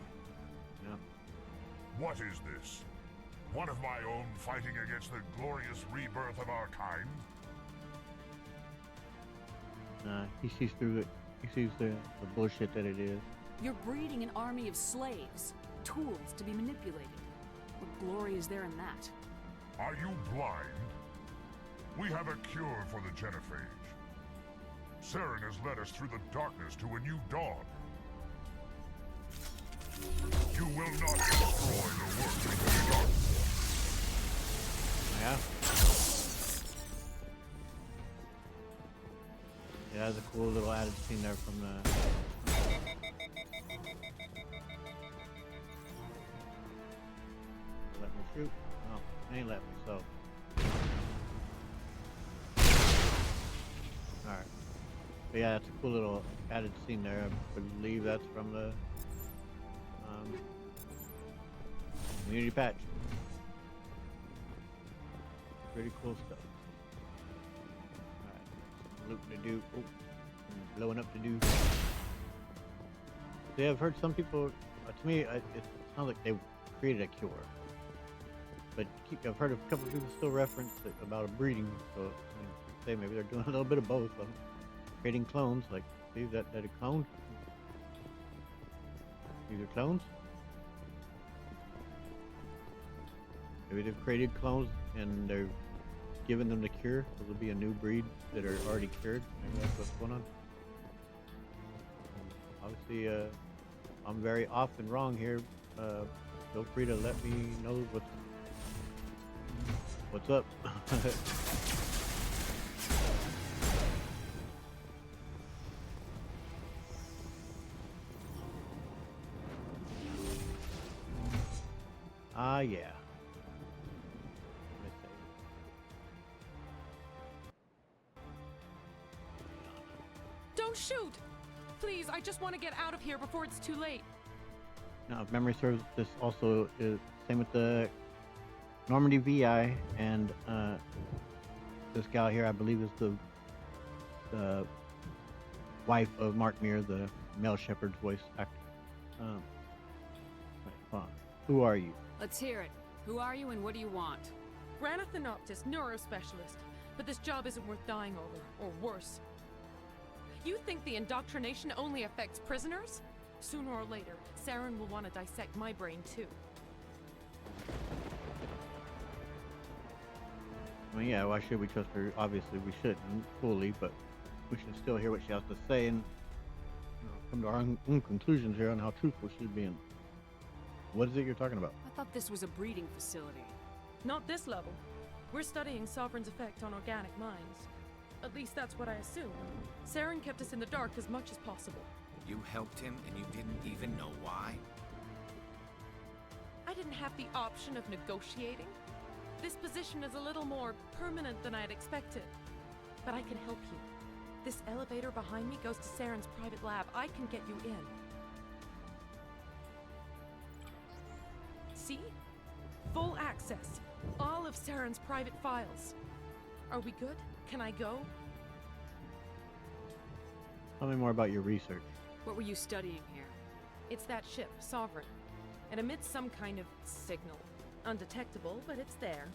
Yeah. What is this? One of my own fighting against the glorious rebirth of our kind? He sees through it. He sees the bullshit that it is. You're breeding an army of slaves, tools to be manipulated. What glory is there in that? Are you blind? We have a cure for the Genophage. Saren has led us through the darkness to a new dawn. You will not destroy the work of the darkness. Yeah. Yeah, that's a cool little added scene there from the. Let me shoot. Oh, they ain't let me, so. Alright. But yeah, that's a cool little added scene there. I believe that's from the community patch. Pretty cool stuff. Alright. Looting to do. Oh, blowing up to do. Yeah, I've heard some people. To me, it sounds like they created a cure. But I've heard a couple of people still reference it about a breeding. So say maybe they're doing a little bit of both. Creating clones, like see that a clone. These are clones. Maybe they've created clones and they're giving them the cure. So there'll be a new breed that are already cured. Maybe that's what's going on. Obviously, I'm very off and wrong here. Feel free to let me know what's up. Yeah. Don't shoot! Please, I just want to get out of here before it's too late. Now, if memory serves, this also is same with the Normandy VI and this gal here, I believe, is the wife of Mark Meir, the male shepherd's voice actor. Wait, hold on. Who are you? Let's hear it. Who are you and what do you want? Granith Thanoptis, neurospecialist. But this job isn't worth dying over, or worse. You think the indoctrination only affects prisoners? Sooner or later, Saren will want to dissect my brain too. I mean, yeah, why should we trust her? Obviously, we shouldn't fully, but we should still hear what she has to say and come to our own conclusions here on how truthful she's being. What is it you're talking about? I thought this was a breeding facility. Not this level. We're studying Sovereign's effect on organic minds. At least that's what I assume. Saren kept us in the dark as much as possible. You helped him and you didn't even know why? I didn't have the option of negotiating. This position is a little more permanent than I'd expected. But I can help you. This elevator behind me goes to Saren's private lab. I can get you in. see? Full access. All of Saren's private files. Are we good? Can I go? Tell me more about your research. What were you studying here? It's that ship, Sovereign. It emits some kind of signal. Undetectable, but it's there.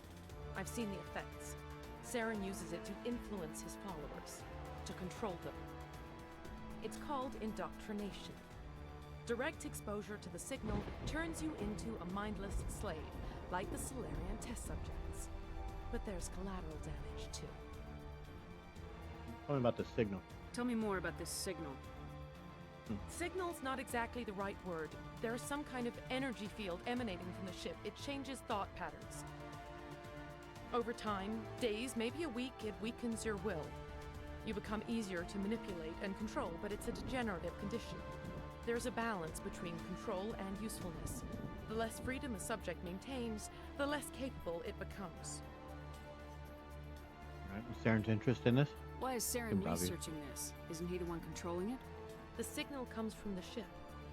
I've seen the effects. Saren uses it to influence his followers, to control them. It's called indoctrination. Direct exposure to the signal turns you into a mindless slave, like the Solarian test subjects. But there's collateral damage, too. Tell me about the signal. Tell me more about this signal. Signal's not exactly the right word. There's some kind of energy field emanating from the ship. It changes thought patterns. Over time, days, maybe a week, it weakens your will. You become easier to manipulate and control, but it's a degenerative condition. There's a balance between control and usefulness. The less freedom a subject maintains, the less capable it becomes. All right. Was Saren's interest in this? Why is Saren researching this? Isn't he the one controlling it? The signal comes from the ship.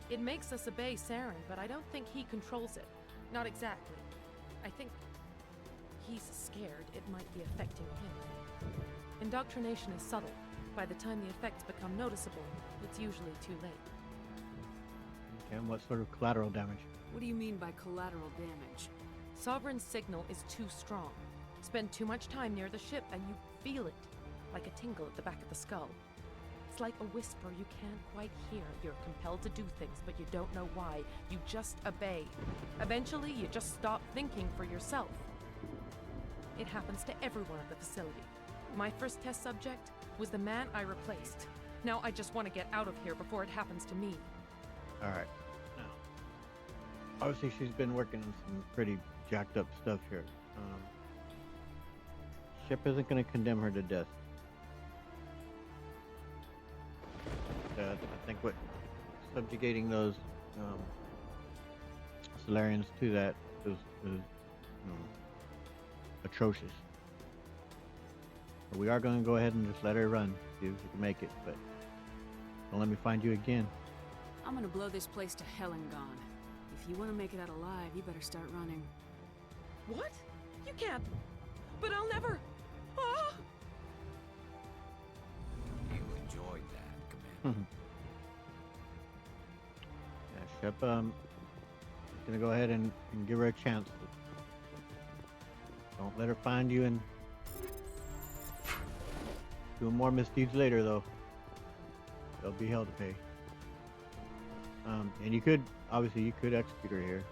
It makes us obey Saren, but I don't think he controls it. Not exactly. I think he's scared it might be affecting him. Indoctrination is subtle. By the time the effects become noticeable, it's usually too late. Okay, and what sort of collateral damage? What do you mean by collateral damage? Sovereign's signal is too strong. Spend too much time near the ship and you feel it, like a tingle at the back of the skull. It's like a whisper you can't quite hear. You're compelled to do things, but you don't know why. You just obey. Eventually, you just stop thinking for yourself. It happens to everyone at the facility. My first test subject was the man I replaced. Now I just want to get out of here before it happens to me. All right. Now, obviously she's been working on some pretty jacked up stuff here. Ship isn't going to condemn her to death. I think what subjugating those Solarians to that is atrocious. But we are going to go ahead and just let her run, see if we can make it, but don't let me find you again. I'm gonna blow this place to hell and gone. If you want to make it out alive, you better start running. What? You can't. But I'll never. Ah! You enjoyed that, Commander. Yeah, Shep, gonna go ahead and give her a chance. Don't let her find you and doing more misdeeds later, though. There'll be hell to pay. And you could, obviously, you could execute her here.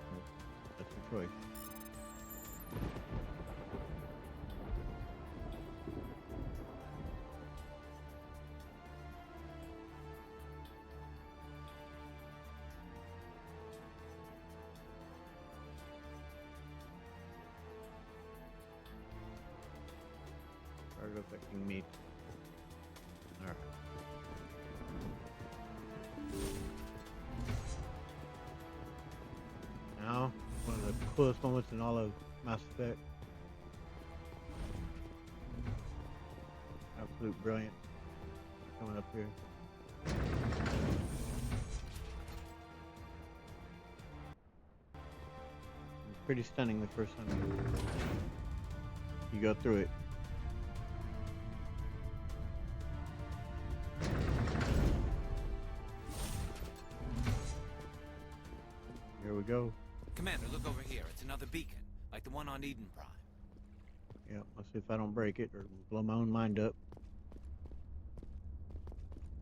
That's your choice. Target affecting meat. Alright. Now, one of the coolest moments in all of Mass Effect. Absolute brilliant. Coming up here. Pretty stunning the first time you go through it. Here we go. Commander, look over here. It's another beacon, like the one on Eden Prime. Yeah, let's see if I don't break it or blow my own mind up.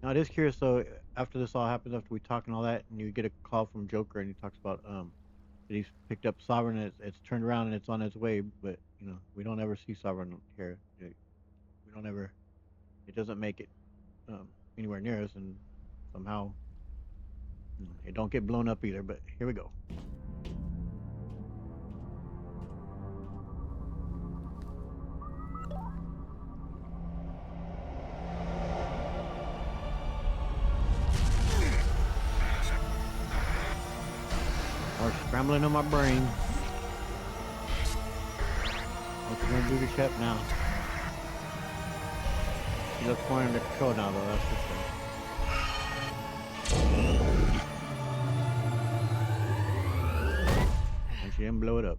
Now, it is curious, though, after this all happens, after we talk and all that, and you get a call from Joker, and he talks about that he's picked up Sovereign, and it's turned around, and it's on its way, but, you know, we don't ever see Sovereign here. We don't ever, it doesn't make it anywhere near us, and somehow it don't get blown up either, but here we go. Or scrambling in my brain. What's gonna do to Shep now? She looks more under control now, though, that's for sure. And She didn't blow it up.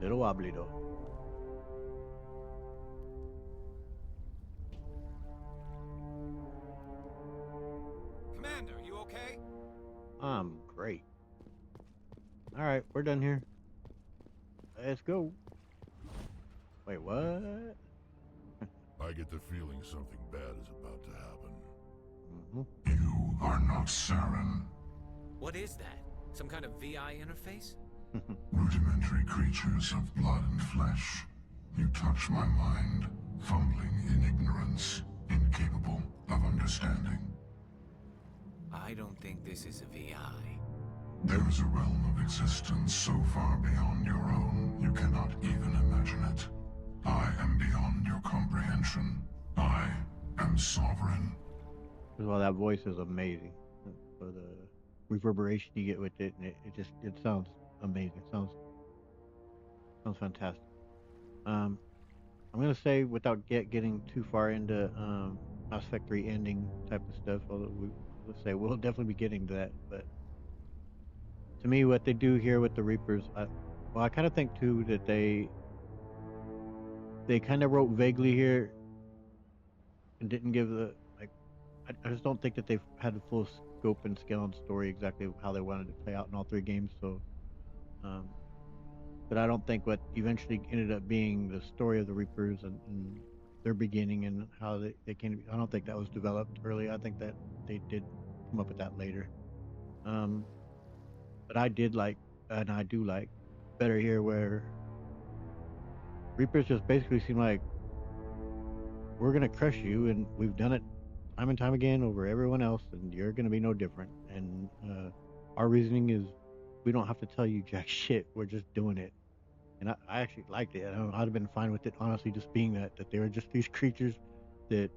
Little wobbly though. Commander, you okay? I'm great. All right, we're done here. Let's go. Wait, what? I get the feeling something bad is about to happen. You are not Saren. What is that? Some kind of VI interface? Rudimentary creatures of blood and flesh. You touch my mind, fumbling in ignorance, incapable of understanding. I don't think this is a VI. There is a realm of existence so far beyond your own, you cannot even imagine it. I am beyond your comprehension. I am sovereign. First of all, that voice is amazing. For the reverberation you get with it, and it sounds amazing. Sounds fantastic. I'm gonna say, without getting too far into Mass Effect 3 ending type of stuff, although let's say we'll definitely be getting to that. But to me, what they do here with the Reapers, I kind of think too that they kind of wrote vaguely here and didn't give the I just don't think that they've had the full scope and scale and story exactly how they wanted to play out in all three games. So, but I don't think what eventually ended up being the story of the Reapers and their beginning and how they came to be, I don't think that was developed early. I think that they did come up with that later. But I did like, and I do like, better here where Reapers just basically seem like, we're gonna crush you, and we've done it time and time again over everyone else, and you're gonna be no different. And our reasoning is, we don't have to tell you jack shit. We're just doing it. And I actually liked it. I'd have been fine with it, honestly, just being that they were just these creatures that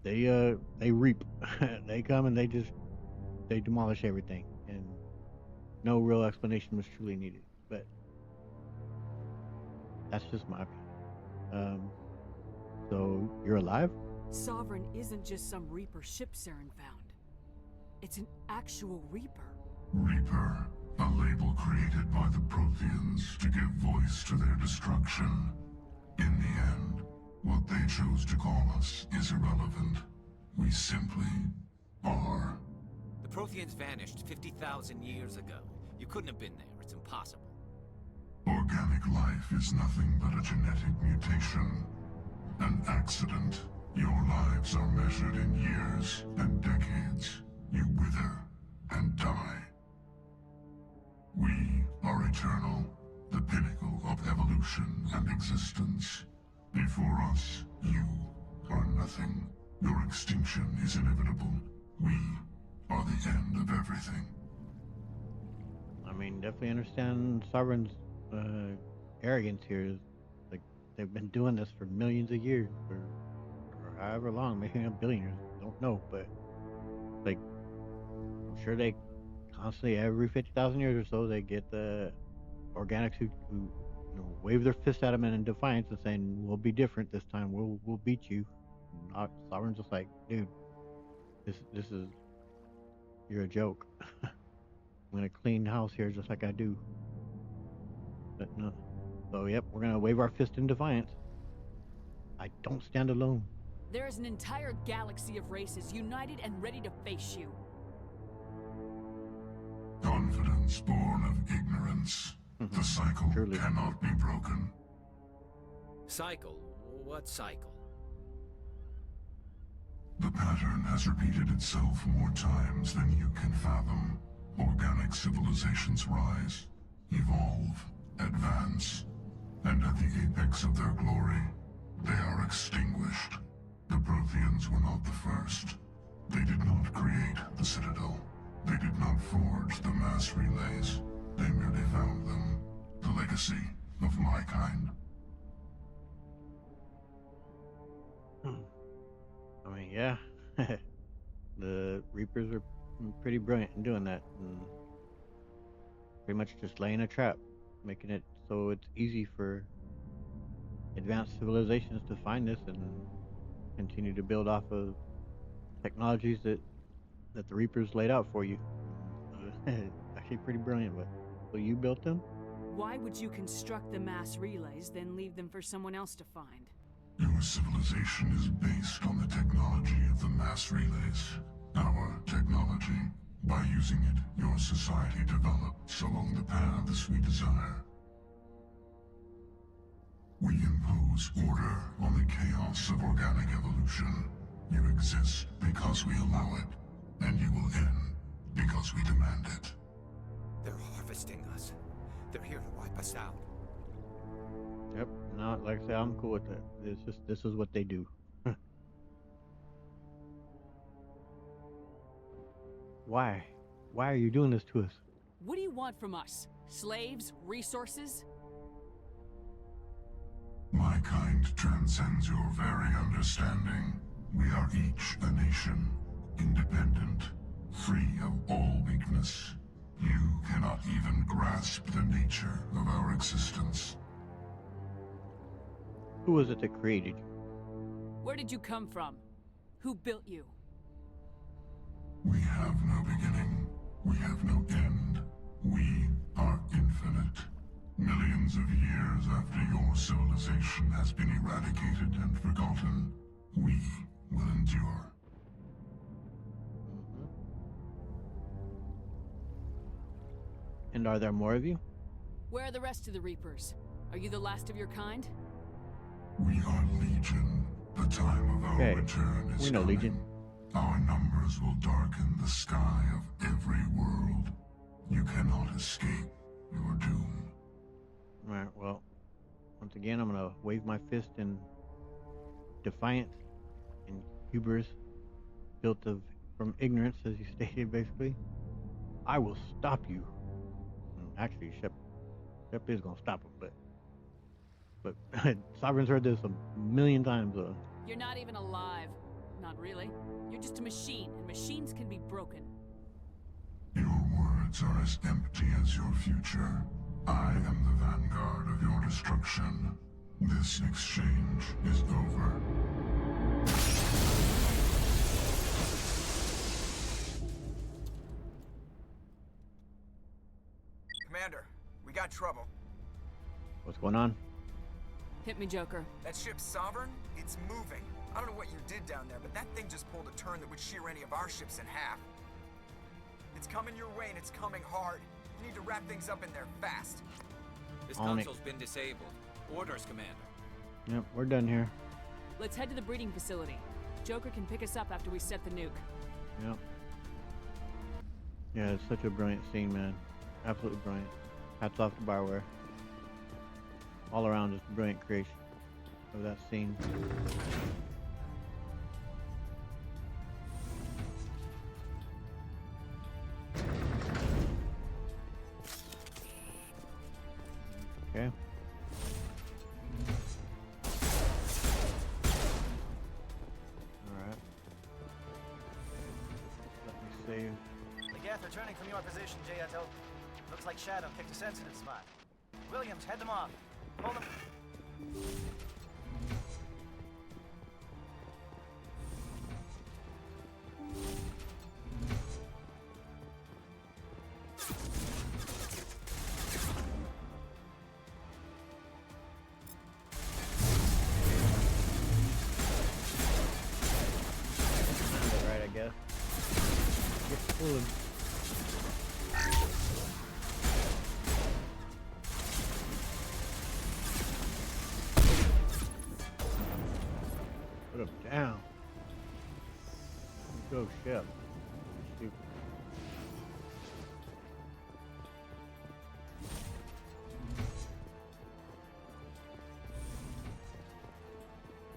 they reap. They come and they demolish everything, and no real explanation was truly needed. But that's just my opinion. So you're alive? Sovereign isn't just some Reaper ship Saren found. It's an actual Reaper. Reaper, a label created by the Protheans to give voice to their destruction. In the end, what they chose to call us is irrelevant. We simply are. The Protheans vanished 50,000 years ago. You couldn't have been there. It's impossible. Organic life is nothing but a genetic mutation. An accident. Your lives are measured in years and decades. You wither and die. We are eternal, the pinnacle of evolution and existence. Before us, you are nothing. Your extinction is inevitable. We are the end of everything. I mean, definitely understand Sovereign's arrogance here. Like, they've been doing this for millions of years, or however long, maybe a billion years. Don't know, but like, I'm sure they constantly, every 50,000 years or so, they get the organics who wave their fist at them in defiance and saying, "We'll be different this time. We'll beat you." And Sovereign's just like, "Dude, this is, you're a joke. I'm gonna clean house here just like I do." But no. So yep, we're gonna wave our fist in defiance. I don't stand alone. There is an entire galaxy of races united and ready to face you. Confidence born of ignorance. The cycle cannot be broken. Cycle? What cycle? The pattern has repeated itself more times than you can fathom. Organic civilizations rise, evolve, advance, and at the apex of their glory, they are extinguished. The Protheans were not the first. They did not create the Citadel. They did not forge the mass relays. They merely found them. The legacy of my kind. I mean, yeah. The Reapers are pretty brilliant in doing that, and pretty much just laying a trap, making it so it's easy for advanced civilizations to find this and continue to build off of technologies that that the Reapers laid out for you. Actually, pretty brilliant. But so you built them? Why would you construct the mass relays, then leave them for someone else to find? Your civilization is based on the technology of the mass relays. Our technology. By using it, your society develops along the paths we desire. We impose order on the chaos of organic evolution. You exist because we allow it, and you will end because we demand it. They're harvesting us. They're here to wipe us out. Yep. Not like I said, I'm cool with that. This is what they do. Why? Why are you doing this to us? What do you want from us? Slaves? Resources? My kind transcends your very understanding. We are each a nation, independent, free of all weakness. You cannot even grasp the nature of our existence. Who was it that created you? Where did you come from? Who built you? We have no beginning. We have no end. We are infinite. Millions of years after your civilization has been eradicated and forgotten, we will endure. And are there more of you? Where are the rest of the Reapers? Are you the last of your kind? We are Legion. The time of our return is we know coming. Legion. Our numbers will darken the sky of every world. You cannot escape your doom. Alright, well, once again, I'm gonna wave my fist in defiance and hubris, built from ignorance, as you stated, basically. I will stop you. Actually, Shep is gonna stop him, but Sovereign's heard this a million times. You're not even alive. Not really. You're just a machine, and machines can be broken. Your words are as empty as your future. I am the vanguard of your destruction. This exchange is over. Commander, we got trouble. What's going on? Hit me, Joker. That ship Sovereign, it's moving. I don't know what you did down there, but that thing just pulled a turn that would shear any of our ships in half. It's coming your way, and it's coming hard. You need to wrap things up in there fast. This On it. console's been disabled. Orders, Commander. Yep, we're done here. Let's head to the breeding facility. Joker can pick us up after we set the nuke. Yep. Yeah, it's such a brilliant scene, man. Absolutely brilliant. Hats off to Bioware. All around, just a brilliant creation of that scene. Okay. Alright. Let me save. The Geth returning from your position, Jayato. Looks like Shadow picked a sensitive spot. Williams, head them off. Hold them. Right, I guess. Get pulling. Put him down. Go ship. Stupid.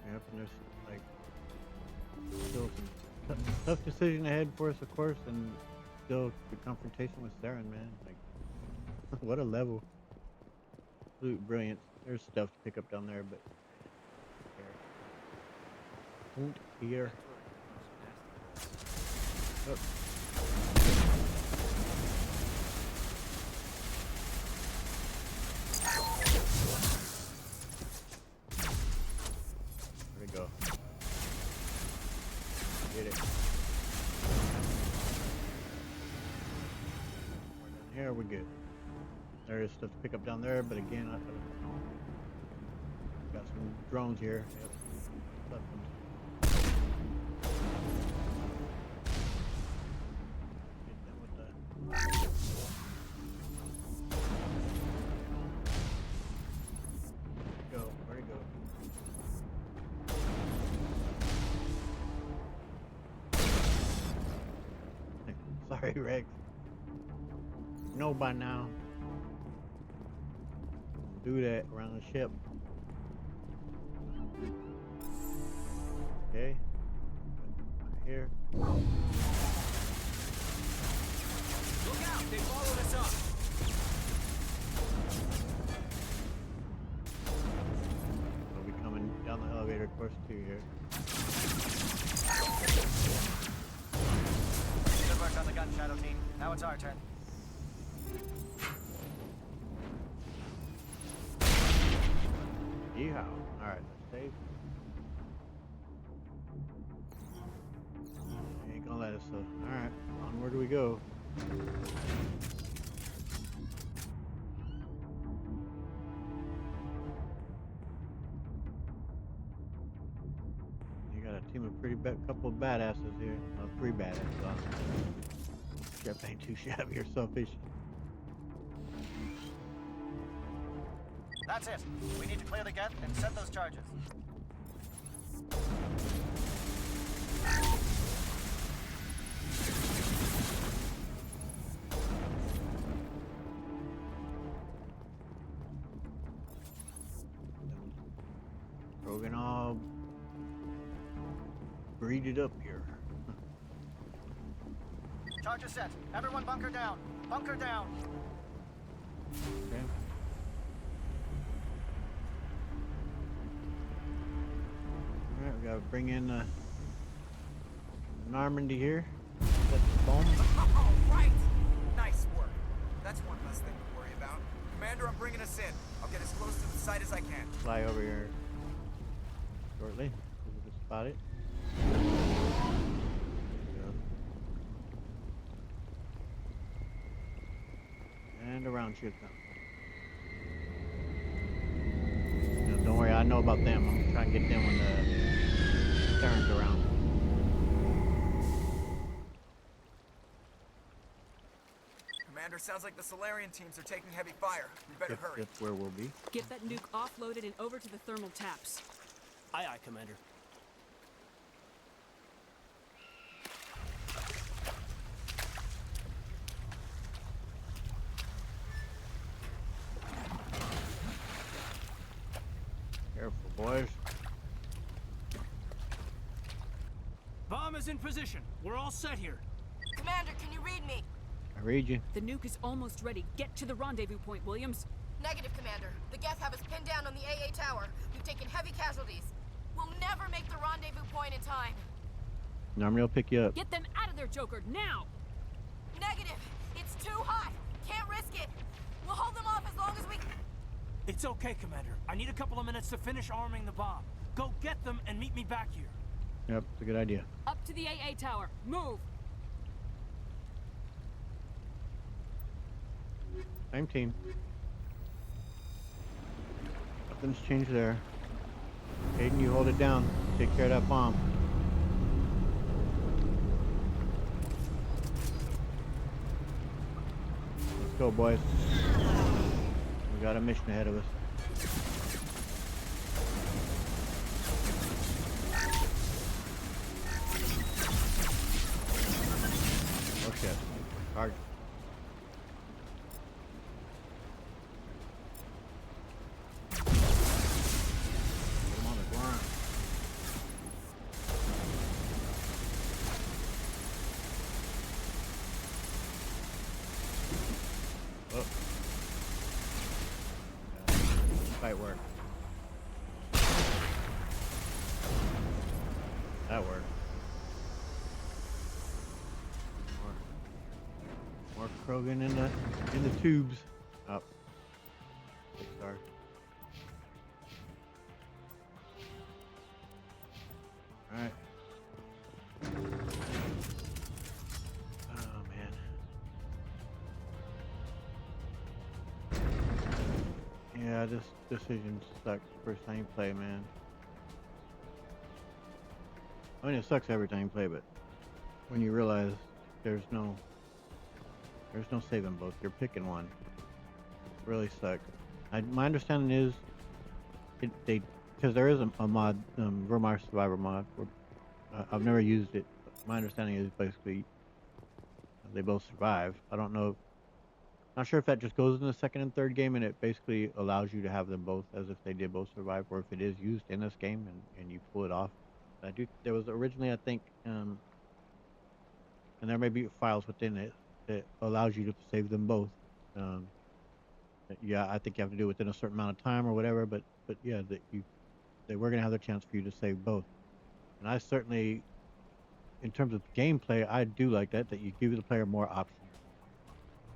Yep, and there's like still some tough decision ahead for us, of course, and still the confrontation with Saren, man. Like, what a level. Absolute brilliance. There's stuff to pick up down there, but won't here. Oh. There we go. Get it. here, we're good. There is stuff to pick up down there, but again, I got some drones here. Yep. Left them. Hit them with that. Where'd it go? Sorry, Rex. You know by now. Do that around the ship. Okay. Right here. Look out! They followed us up! We'll be coming down the elevator course too here. Good work on the gun, Shadow Team. Now it's our turn. Yeehaw. Alright, let's save. He ain't gonna let us, so. Alright, onward we go. You got a team of couple of badasses here. Well, 3 badasses. Ship ain't too shabby or selfish. That's it. We need to clear the gate and set those charges. Krogan all breeded up here. Charges set. Everyone bunker down. Bunker down. Okay. Alright, we gotta bring in Normandy here. Set the bomb. All right! Nice work. That's one less thing to worry about. Commander, I'm bringing us in. I'll get as close to the site as I can. Fly over here shortly. We can spot it. And the round ship comes. No, don't worry, I know about them. I'm gonna try and get them when the turns around. Commander, sounds like the Solarian teams are taking heavy fire. We better hurry. That's where we'll be. Get that nuke offloaded and over to the thermal taps. Aye, aye, Commander. Careful, boys. Bomb is in position. We're all set here. Commander, can you read me? I read you. The nuke is almost ready. Get to the rendezvous point, Williams. Negative, Commander. The Geth have us pinned down on the AA tower. We've taken heavy casualties. We'll never make the rendezvous point in time. Normandy will pick you up. Get them out of there, Joker, now! Negative. It's too hot. Can't risk it. We'll hold them off as long as we... It's okay, Commander. I need a couple of minutes to finish arming the bomb. Go get them and meet me back here. Yep, it's a good idea. Up to the AA tower. Move! Same team. Nothing's changed there. Aiden, you hold it down. Take care of that bomb. Let's go, boys. We got a mission ahead of us. Oh shit. Charge. Fight work. That worked. More Krogan in the tubes. Up. Star. All right. Oh man. this decision sucks. First time you play, man. I mean, it sucks every time you play, but when you realize there's no saving both, you're picking one. It really sucks. My understanding is, because there is a mod, Virmire Survivor mod. Where, I've never used it. But my understanding is basically they both survive. I don't know. Not sure if that just goes in the second and third game, and it basically allows you to have them both as if they did both survive, or if it is used in this game and you pull it off. There was originally, I think, and there may be files within it that allows you to save them both. Yeah, I think you have to do it within a certain amount of time or whatever, but yeah, they were gonna have the chance for you to save both. And I certainly, in terms of gameplay, I do like that you give the player more options.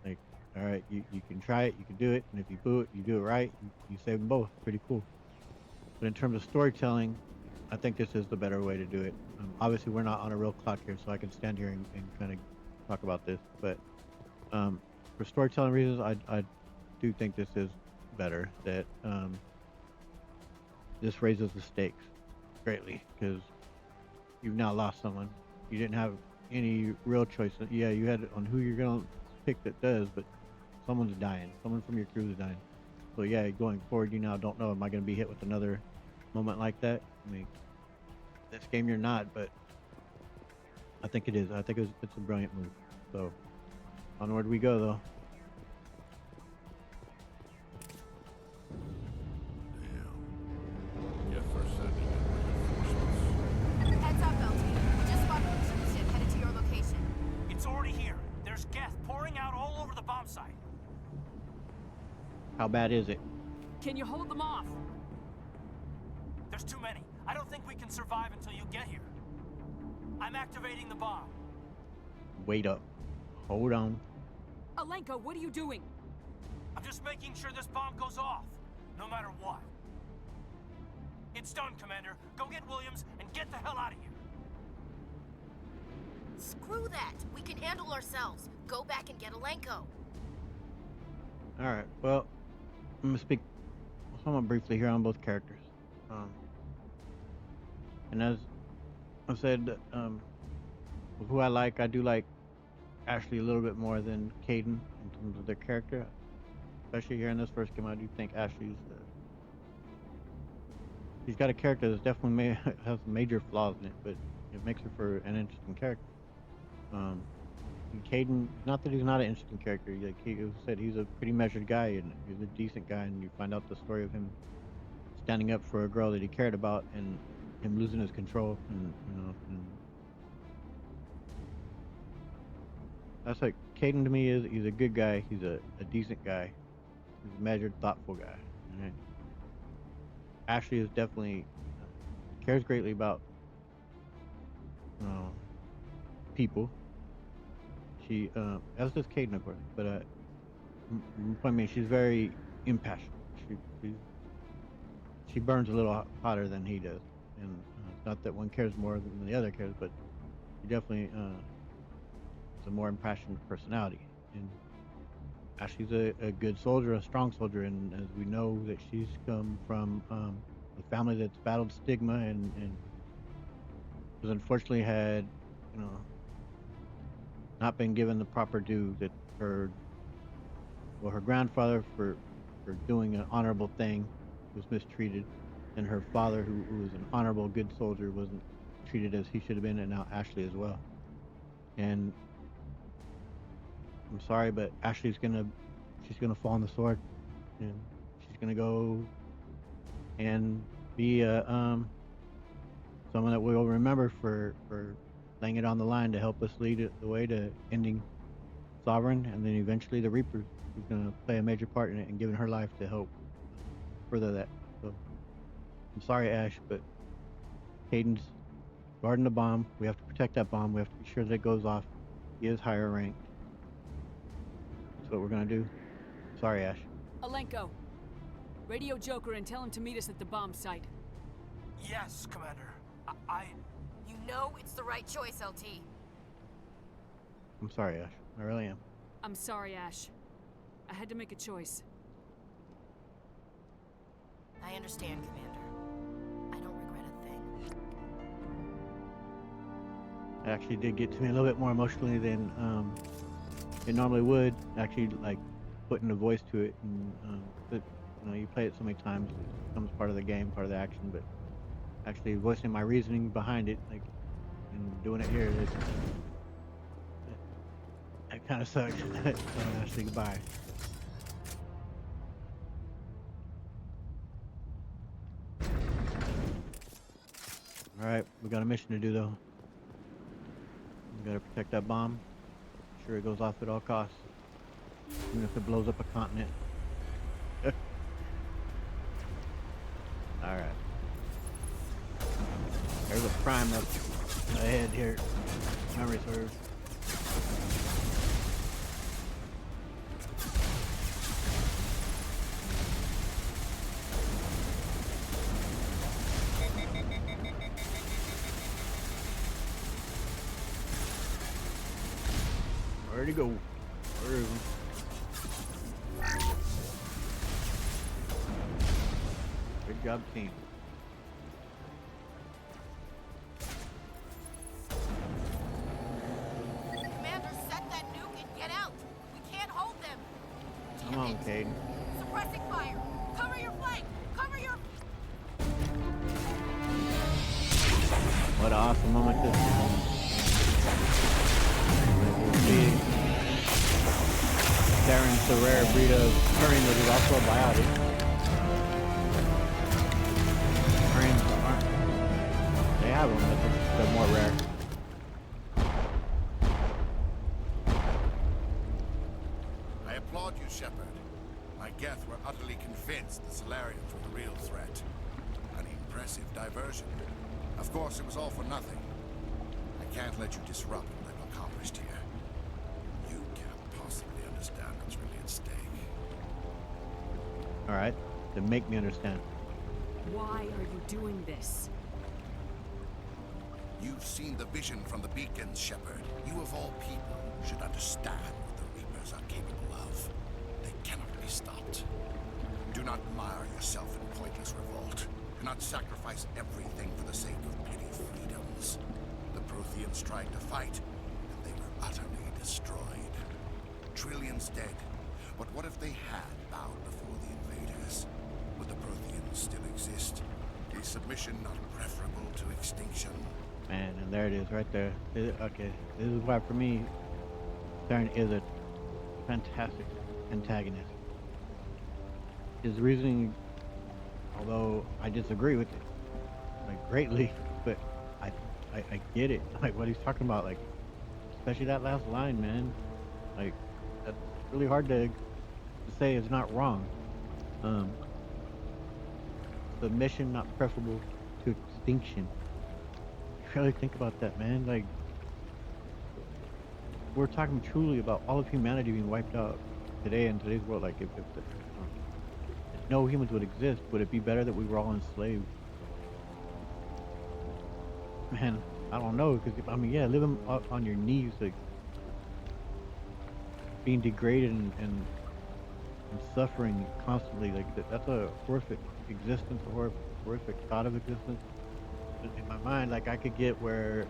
Like, all right, you can try it, you can do it, and if you do it right, you save them both. Pretty cool. But in terms of storytelling, I think this is the better way to do it. Obviously, we're not on a real clock here, so I can stand here and kind of talk about this. But for storytelling reasons, I do think this is better. That this raises the stakes greatly, because you've now lost someone. You didn't have any real choice. Yeah, you had on who you're gonna pick that does, but someone's dying. Someone from your crew is dying. So yeah, going forward, you now don't know, am I gonna be hit with another moment like that? I mean, this game you're not, but I think it is. I think it's a brilliant move. So onward we go, though. Heads up, LT. We just spotted a cruise ship headed to your location. It's already here. There's gas pouring out all over the bomb site. How bad is it? Can you hold them off? There's too many. I don't think we can survive until you get here. I'm activating the bomb. Wait up. Hold on. Alenko, what are you doing? I'm just making sure this bomb goes off, no matter what. It's done, Commander. Go get Williams and get the hell out of here. Screw that. We can handle ourselves. Go back and get Alenko. Alright, well, I'm going to speak somewhat briefly here on both characters. And as I said, with who I do like Ashley a little bit more than Caden in terms of their character. Especially here in this first game, I do think Ashley's she's got a character that's definitely has major flaws in it, but it makes her for an interesting character. And Caden, not that he's not an interesting character, like he said, he's a pretty measured guy and he's a decent guy, and you find out the story of him standing up for a girl that he cared about and him losing his control, and that's like Caden to me he's a good guy, he's a decent guy, he's a measured, thoughtful guy. Right? Ashley is definitely cares greatly about people. She as does Caden, of course, but I mean, she's very impassioned. She burns a little hotter than he does, and not that one cares more than the other cares, but she definitely is a more impassioned personality. And Ashley's a good soldier, a strong soldier, and as we know that she's come from a family that's battled stigma and has unfortunately had, not been given the proper due that her grandfather for doing an honorable thing was mistreated, and her father, who was an honorable, good soldier, wasn't treated as he should have been, and now Ashley as well. And I'm sorry, but she's gonna fall on the sword, and she's gonna go and be someone that we'll remember for laying it on the line to help us lead the way to ending Sovereign, and then eventually the Reapers, who's gonna play a major part in it and giving her life to help further that. So I'm sorry, Ash, but Caden's guarding the bomb. We have to protect that bomb. We have to be sure that it goes off. He is higher ranked. That's what we're gonna do. Sorry, Ash. Alenko, radio Joker and tell him to meet us at the bomb site. Yes, Commander. You know it's the right choice, LT. I'm sorry, Ash. I really am. I'm sorry, Ash. I had to make a choice. I understand, Commander. I don't regret a thing. It actually did get to me a little bit more emotionally than it normally would. Actually, like putting a voice to it, and but you play it so many times, it becomes part of the game, part of the action. But actually voicing my reasoning behind it, like, and doing it here, it kind of sucks. So Ashley, goodbye. All right, we got a mission to do though. We gotta protect that bomb. Make sure it goes off at all costs, even if it blows up a continent. All right. There's a prime up ahead here. Memory serves. Where'd he go? Where is he? Good job, team. Commander, set that nuke and get out! We can't hold them! Come on, Caden. Suppressing fire! Cover your flank! Cover your... What an awesome moment this is. Saren's the rare breed of Turian that is also a biotic. Turians aren't. They have them, but they're more rare. I applaud you, Shepard. My Geth were utterly convinced the Solarians were the real threat. An impressive diversion. Of course, it was all for nothing. I can't let you disrupt what I've accomplished here. You can't possibly understand what's really at stake. Alright, then make me understand. Why are you doing this? You've seen the vision from the beacons, Shepard. You of all people should understand what the Reapers are capable of. They cannot be stopped. Do not mire yourself in pointless revolt. Do not sacrifice everything for the sake of petty freedoms. The Protheans tried to fight, and they were utterly destroyed. Trillions dead. But what if they had bowed before the invaders? Would the Protheans still exist? Is submission not preferable to extinction? Man, and there it is, right there. Okay, this is why for me, Saren is a fantastic antagonist. His reasoning, although I disagree with it, like, greatly, but I get it. Like, what he's talking about, like, especially that last line, man. Like, that's really hard to say is not wrong. Submission not preferable to extinction. Really think about that, man. Like, we're talking truly about all of humanity being wiped out today in today's world. Like, if no humans would exist, would it be better that we were all enslaved? Man, I don't know. Because I mean, yeah, living on your knees, like being degraded and suffering constantly, like that's a horrific existence, a horrific thought of existence. In my mind, like, I could get where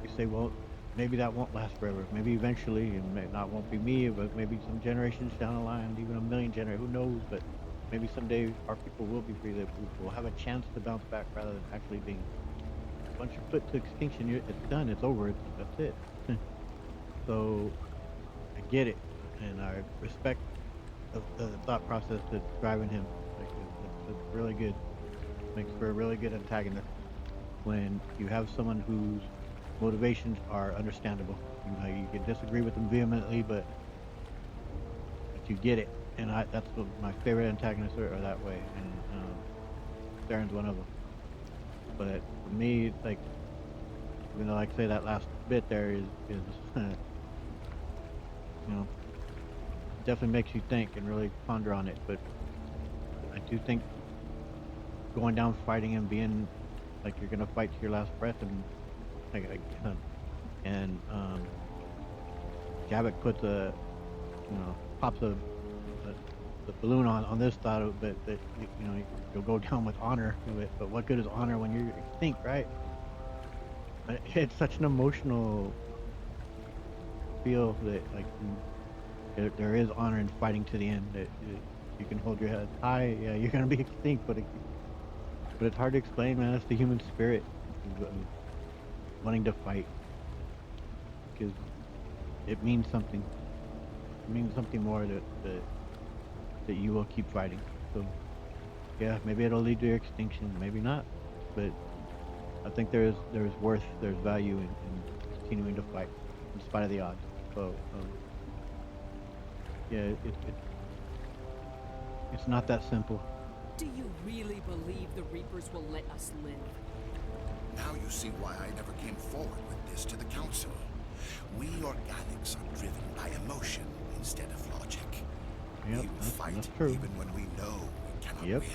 you say, well, maybe that won't last forever. Maybe eventually, and won't be me, but maybe some generations down the line, even a million generations, who knows? But maybe someday our people will be free, that we will have a chance to bounce back rather than actually being, once you're put to extinction, it's done, it's over, that's it. So I get it, and I respect the thought process that's driving him. Like, it's really good. Makes for a really good antagonist when you have someone whose motivations are understandable. You know, you can disagree with them vehemently, but you get it. And that's what my favorite antagonists are that way, and Saren's one of them. But for me, like, even though, like I say, that last bit there is you know, definitely makes you think and really ponder on it. But I do think going down fighting and being like you're gonna fight to your last breath, and Javik puts pops a the balloon on this thought of that you know you'll go down with honor. But what good is honor when you're extinct, right? But it's such an emotional feel that like there is honor in fighting to the end. That you can hold your head high. Yeah, you're gonna be extinct, but it's hard to explain, man. It's the human spirit, wanting to fight because it means something. It means something more that you will keep fighting. So yeah, maybe it'll lead to your extinction, maybe not, but I think there's value in continuing to fight in spite of the odds. So yeah, it's not that simple. Do you really believe the Reapers will let us live? Now you see why I never came forward with this to the Council. We organics are driven by emotion instead of logic. Yep, We will fight that's true. even when we know we cannot Yep. win.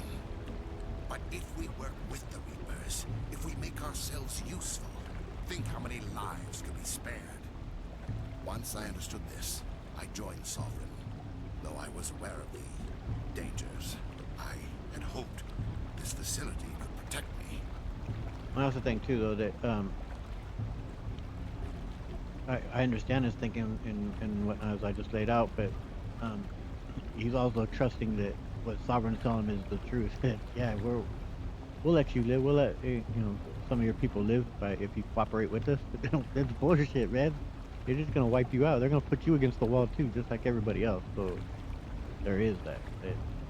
But if we work with the Reapers, if we make ourselves useful, think how many lives could be spared. Once I understood this, I joined Sovereign, though I was aware of the dangers. I had hoped this facility could protect me. I also think too, though, that I understand his thinking in what as I just laid out, but he's also trusting that what Sovereign's telling him is the truth. That yeah, we'll let you live. We'll let you know some of your people live if you cooperate with us. But that's bullshit, man. They're just gonna wipe you out. They're gonna put you against the wall too, just like everybody else. So there is that.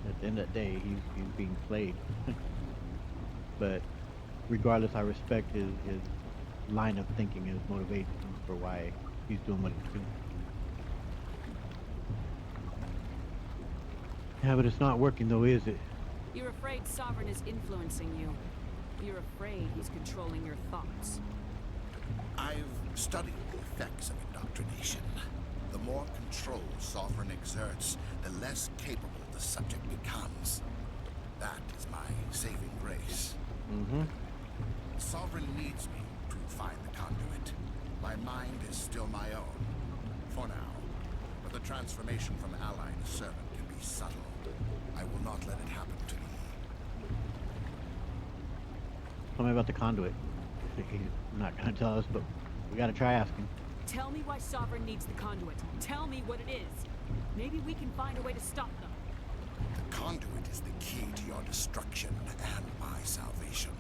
At the end of the day, he's being played. But regardless, I respect his line of thinking, his motivation for why he's doing what he's doing. Yeah, but it's not working though, is it? You're afraid Sovereign is influencing you. You're afraid he's controlling your thoughts. I've studied the effects of indoctrination. The more control Sovereign exerts, the less capable the subject becomes. That is my saving grace. Mm-hmm. Sovereign needs me to find the conduit. My mind is still my own, for now. But the transformation from ally to servant can be subtle. I will not let it happen to me. Tell me about the conduit. He's not gonna tell us, but we gotta try asking. Tell me why Sovereign needs the conduit. Tell me what it is. Maybe we can find a way to stop them. The conduit is the key to your destruction and my salvation.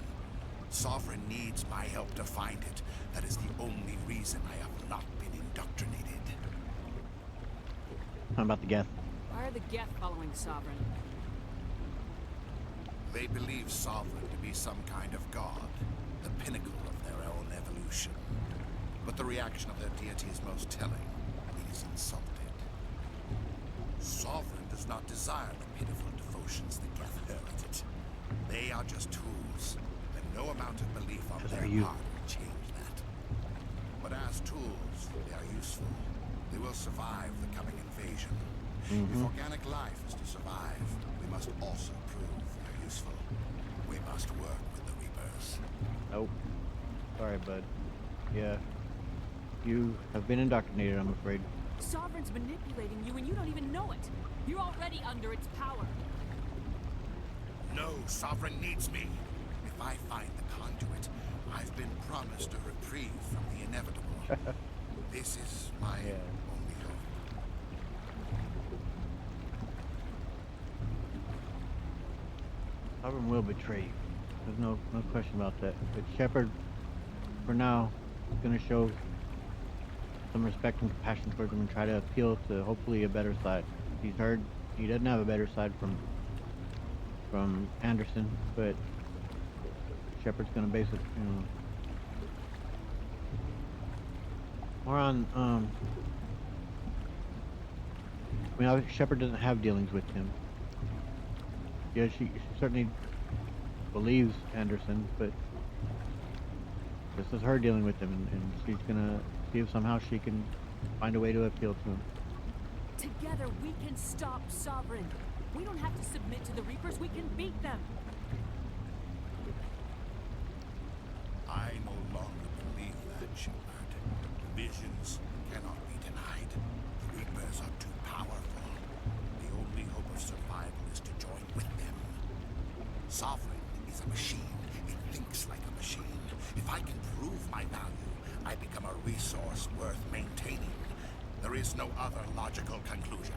Sovereign needs my help to find it. That is the only reason I have not been indoctrinated. How about the Geth? Why are the Geth following Sovereign? They believe Sovereign to be some kind of god, the pinnacle of their own evolution. But the reaction of their deity is most telling. He is insulted. Sovereign does not desire the pitiful devotions the Geth inherited. They are just tools, and no amount of belief on their part will change that. But as tools, they are useful. They will survive the coming invasion. If organic life is to survive, we must also prove they're useful. We must work with the Reapers. Nope. Sorry, bud. Yeah. You have been indoctrinated, I'm afraid. Sovereign's manipulating you and you don't even know it. You're already under its power. No, Sovereign needs me. If I find the conduit, I've been promised a reprieve from the inevitable. This is my only hope. Sovereign will betray you. There's no question about that. But Shepard, for now, is going to show some respect and compassion towards him and try to appeal to hopefully a better side. He's heard he doesn't have a better side from Anderson, but Shepard's going to base it, you know, more on I mean, Shepard doesn't have dealings with him. Yeah, she certainly believes Anderson, but this is her dealing with him, and she's gonna see if somehow she can find a way to appeal to him. Together we can stop Sovereign. We don't have to submit to the Reapers, we can beat them. I no longer believe that, Shepard. Visions cannot be denied. The Reapers are too powerful. The only hope of survival Sovereign is a machine. It thinks like a machine. If I can prove my value, I become a resource worth maintaining. There is no other logical conclusion.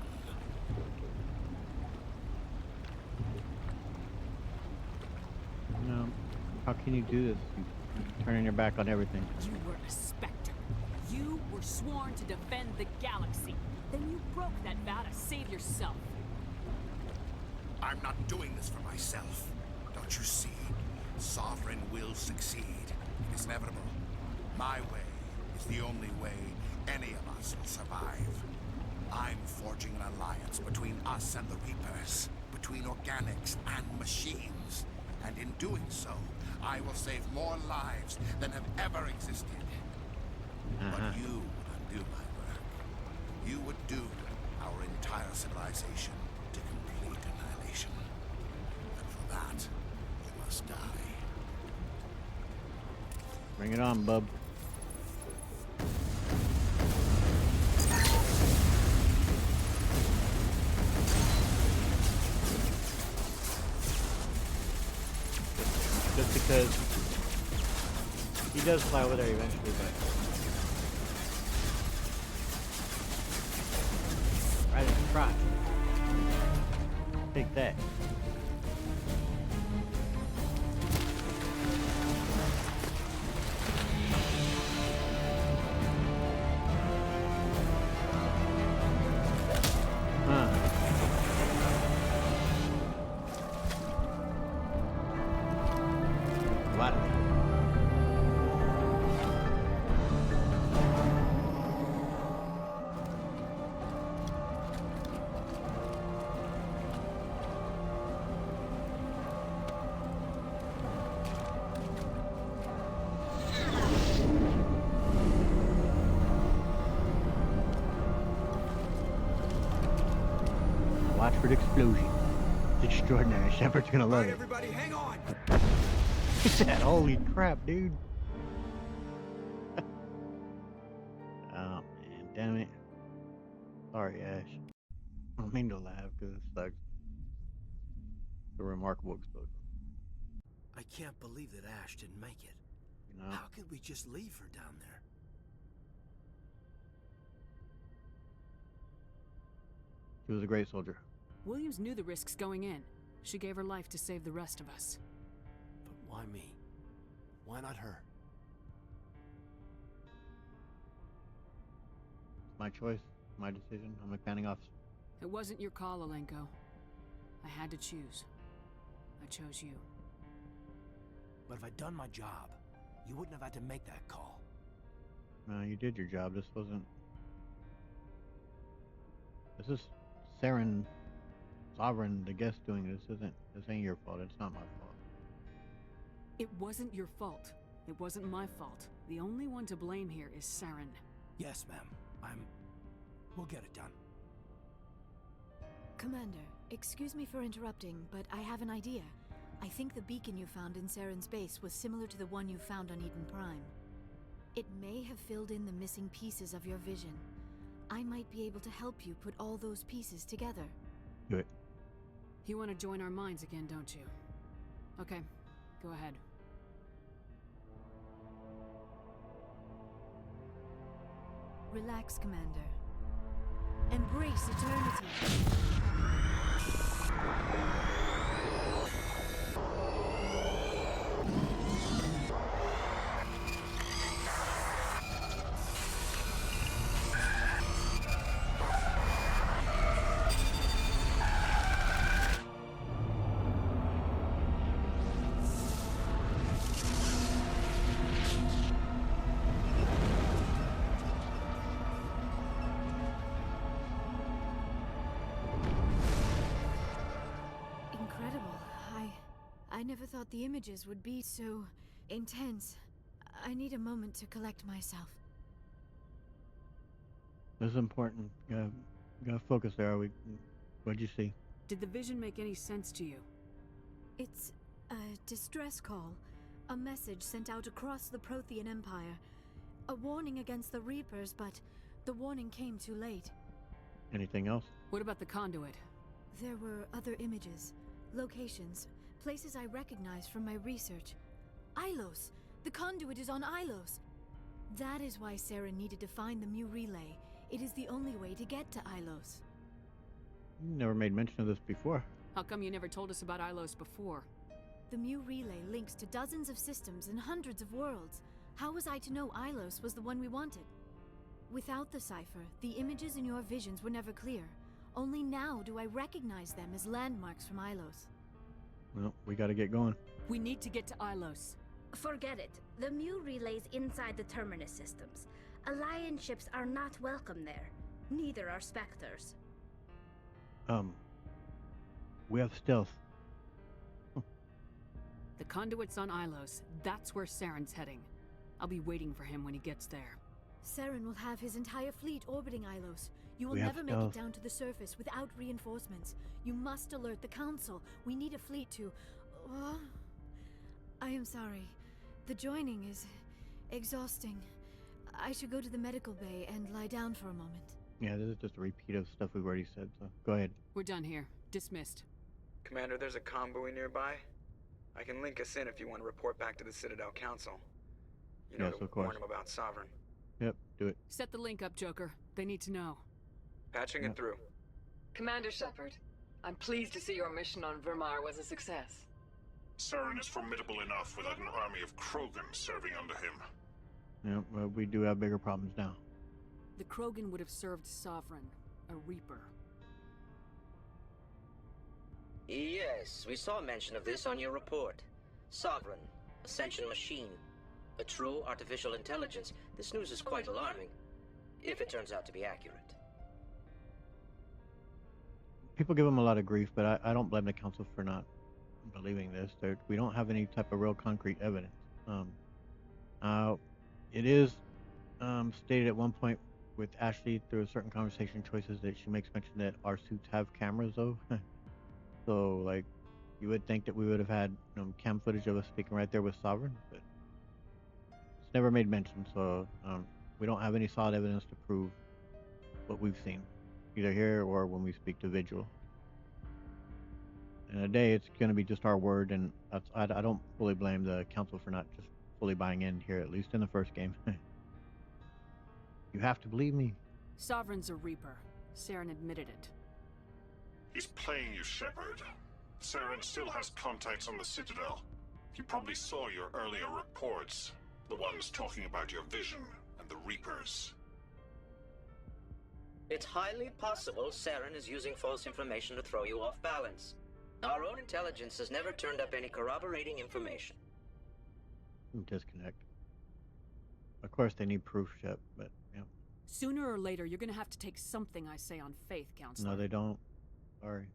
No. How can you do this? You're turning your back on everything. You were a Spectre. You were sworn to defend the galaxy. Then you broke that vow to save yourself. I'm not doing this for myself. Don't you see? Sovereign will succeed. It is inevitable. My way is the only way any of us will survive. I'm forging an alliance between us and the Reapers, between organics and machines. And in doing so, I will save more lives than have ever existed. But you would undo my work. You would doom our entire civilization to complete annihilation. And for that, you must die. Bring it on, bub. Just because he does fly over there eventually, but right in the crotch. Take that. Watch for the explosion. It's extraordinary. Shepard's gonna love it. Everybody, hang on. He said, "Holy crap, dude!" Oh man, damn it. Sorry, Ash. I don't mean to laugh because it sucks. It's a remarkable explosion. I can't believe that Ash didn't make it. You know? How could we just leave her down there? She was a great soldier. Williams knew the risks going in. She gave her life to save the rest of us. But why me? Why not her? It's my choice, my decision. I'm a commanding officer. It wasn't your call, Alenko. I had to choose. I chose you. But if I'd done my job, you wouldn't have had to make that call. No, you did your job. This is Saren, Sovereign, the guest doing this. This ain't your fault. It's not my fault. It wasn't your fault. It wasn't my fault. The only one to blame here is Saren. Yes, ma'am. We'll get it done. Commander, excuse me for interrupting, but I have an idea. I think the beacon you found in Saren's base was similar to the one you found on Eden Prime. It may have filled in the missing pieces of your vision. I might be able to help you put all those pieces together. Do it. You want to join our minds again, don't you? Okay, go ahead. Relax, Commander. Embrace eternity. I never thought the images would be so intense. I need a moment to collect myself. This is important. You gotta focus there. What'd you see? Did the vision make any sense to you? It's a distress call. A message sent out across the Prothean Empire. A warning against the Reapers, but the warning came too late. Anything else? What about the conduit? There were other images, locations, Places I recognize from my research. Ilos! The conduit is on Ilos! That is why Saren needed to find the Mu relay. It is the only way to get to Ilos. You never made mention of this before. How come you never told us about Ilos before? The Mu relay links to dozens of systems and hundreds of worlds. How was I to know Ilos was the one we wanted? Without the cipher, the images in your visions were never clear. Only now do I recognize them as landmarks from Ilos. Well, we gotta get going. We need to get to Ilos. Forget it. The Mu relay's inside the Terminus systems. Alliance ships are not welcome there. Neither are Spectres. We have stealth. The conduit's on Ilos. That's where Saren's heading. I'll be waiting for him when he gets there. Saren will have his entire fleet orbiting Ilos. You will We have never make it stealth. down to the surface without reinforcements. You must alert the Council. We need a fleet to... I am sorry. The joining is exhausting. I should go to the medical bay and lie down for a moment. Yeah, this is just a repeat of stuff we've already said, so go ahead. We're done here. Dismissed. Commander, there's a convoy nearby. I can link us in if you want to report back to the Citadel Council. You know, Yes, to of course. warn them about Sovereign. Yep, do it. Set the link up, Joker. They need to know. Patching it through. Commander Shepard, I'm pleased to see your mission on Virmire was a success. Saren is formidable enough without an army of Krogan serving under him. Yeah, well, we do have bigger problems now. The Krogan would have served Sovereign, a Reaper. Yes, we saw mention of this on your report. Sovereign, Ascension machine, a true artificial intelligence. This news is quite alarming, if it turns out to be accurate. People give them a lot of grief, but I don't blame the council for not believing this. We don't have any type of real concrete evidence. It is stated at one point with Ashley through a certain conversation choices that she makes mention that our suits have cameras, though. So, like, you would think that we would have had cam footage of us speaking right there with Sovereign, but it's never made mention. So we don't have any solid evidence to prove what we've seen, either here or when we speak to Vigil. In a day, it's going to be just our word, and I don't fully blame the council for not just fully buying in here, at least in the first game. You have to believe me. Sovereign's a Reaper. Saren admitted it. He's playing you, Shepard. Saren still has contacts on the Citadel. He probably saw your earlier reports, the ones talking about your vision and the Reapers. It's highly possible Saren is using false information to throw you off balance. Our own intelligence has never turned up any corroborating information. Disconnect. Of course, they need proof, Shep, but yeah. Sooner or later, you're gonna have to take something I say on faith, Counselor. No, they don't. Sorry.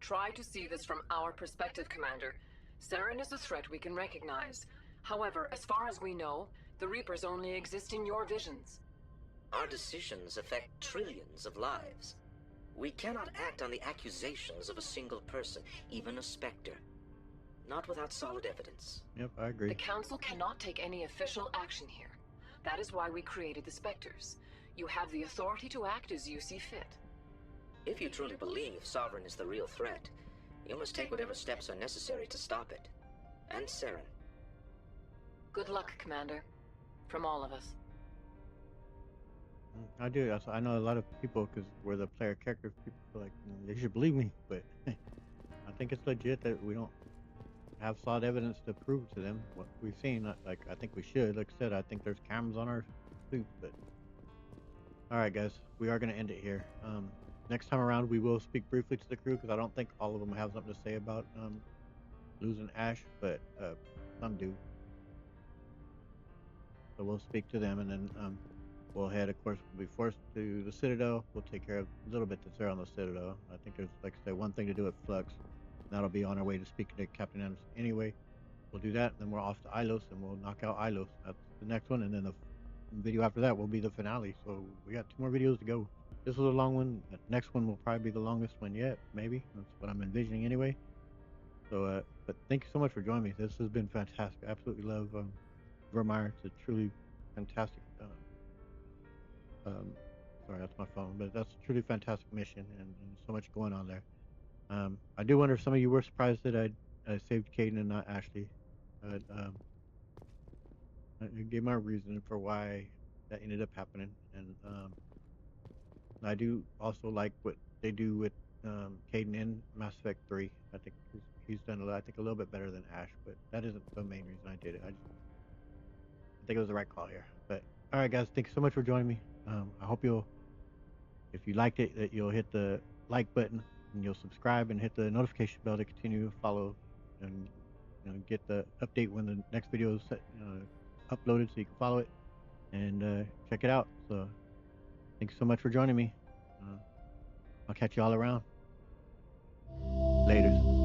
Try to see this from our perspective, Commander. Saren is a threat we can recognize. However, as far as we know, the Reapers only exist in your visions. Our decisions affect trillions of lives. We cannot act on the accusations of a single person, even a Spectre. Not without solid evidence. Yep, I agree. The Council cannot take any official action here. That is why we created the Spectres. You have the authority to act as you see fit. If you truly believe Sovereign is the real threat, you must take whatever steps are necessary to stop it. And Saren. Good luck, Commander. From all of us. I do. I know a lot of people, because we're the player characters, people feel like they should believe me, but I think it's legit that we don't have solid evidence to prove to them what we've seen. Like, I think we should. Like I said, I think there's cameras on our suit, but... Alright, guys. We are going to end it here. Next time around, we will speak briefly to the crew, because I don't think all of them have something to say about losing Ash, but some do. So we'll speak to them, and then we'll head, of course, we'll be forced to the Citadel. We'll take care of a little bit that's there on the Citadel. I think there's, like I said, one thing to do at Flux. That'll be on our way to speaking to Captain Anderson anyway. We'll do that, and then we're off to Ilos, and we'll knock out Ilos. That's the next one, and then the video after that will be the finale. So we got 2 more videos to go. This was a long one. The next one will probably be the longest one yet, maybe. That's what I'm envisioning anyway. So, but thank you so much for joining me. This has been fantastic. I absolutely love Virmire. It's a truly fantastic... sorry, that's my phone. But that's a truly fantastic mission, and so much going on there. I do wonder if some of you were surprised that I saved Caden and not Ashley. But I gave my reason for why that ended up happening, and I do also like what they do with Caden in Mass Effect 3. I think he's done I think a little bit better than Ash, but that isn't the main reason I did it. I think it was the right call here. But all right, guys, thanks so much for joining me. I hope if you liked it, that you'll hit the like button and you'll subscribe and hit the notification bell to continue to follow and get the update when the next video is uploaded, so you can follow it and check it out. So thanks so much for joining me. I'll catch you all around. Laters.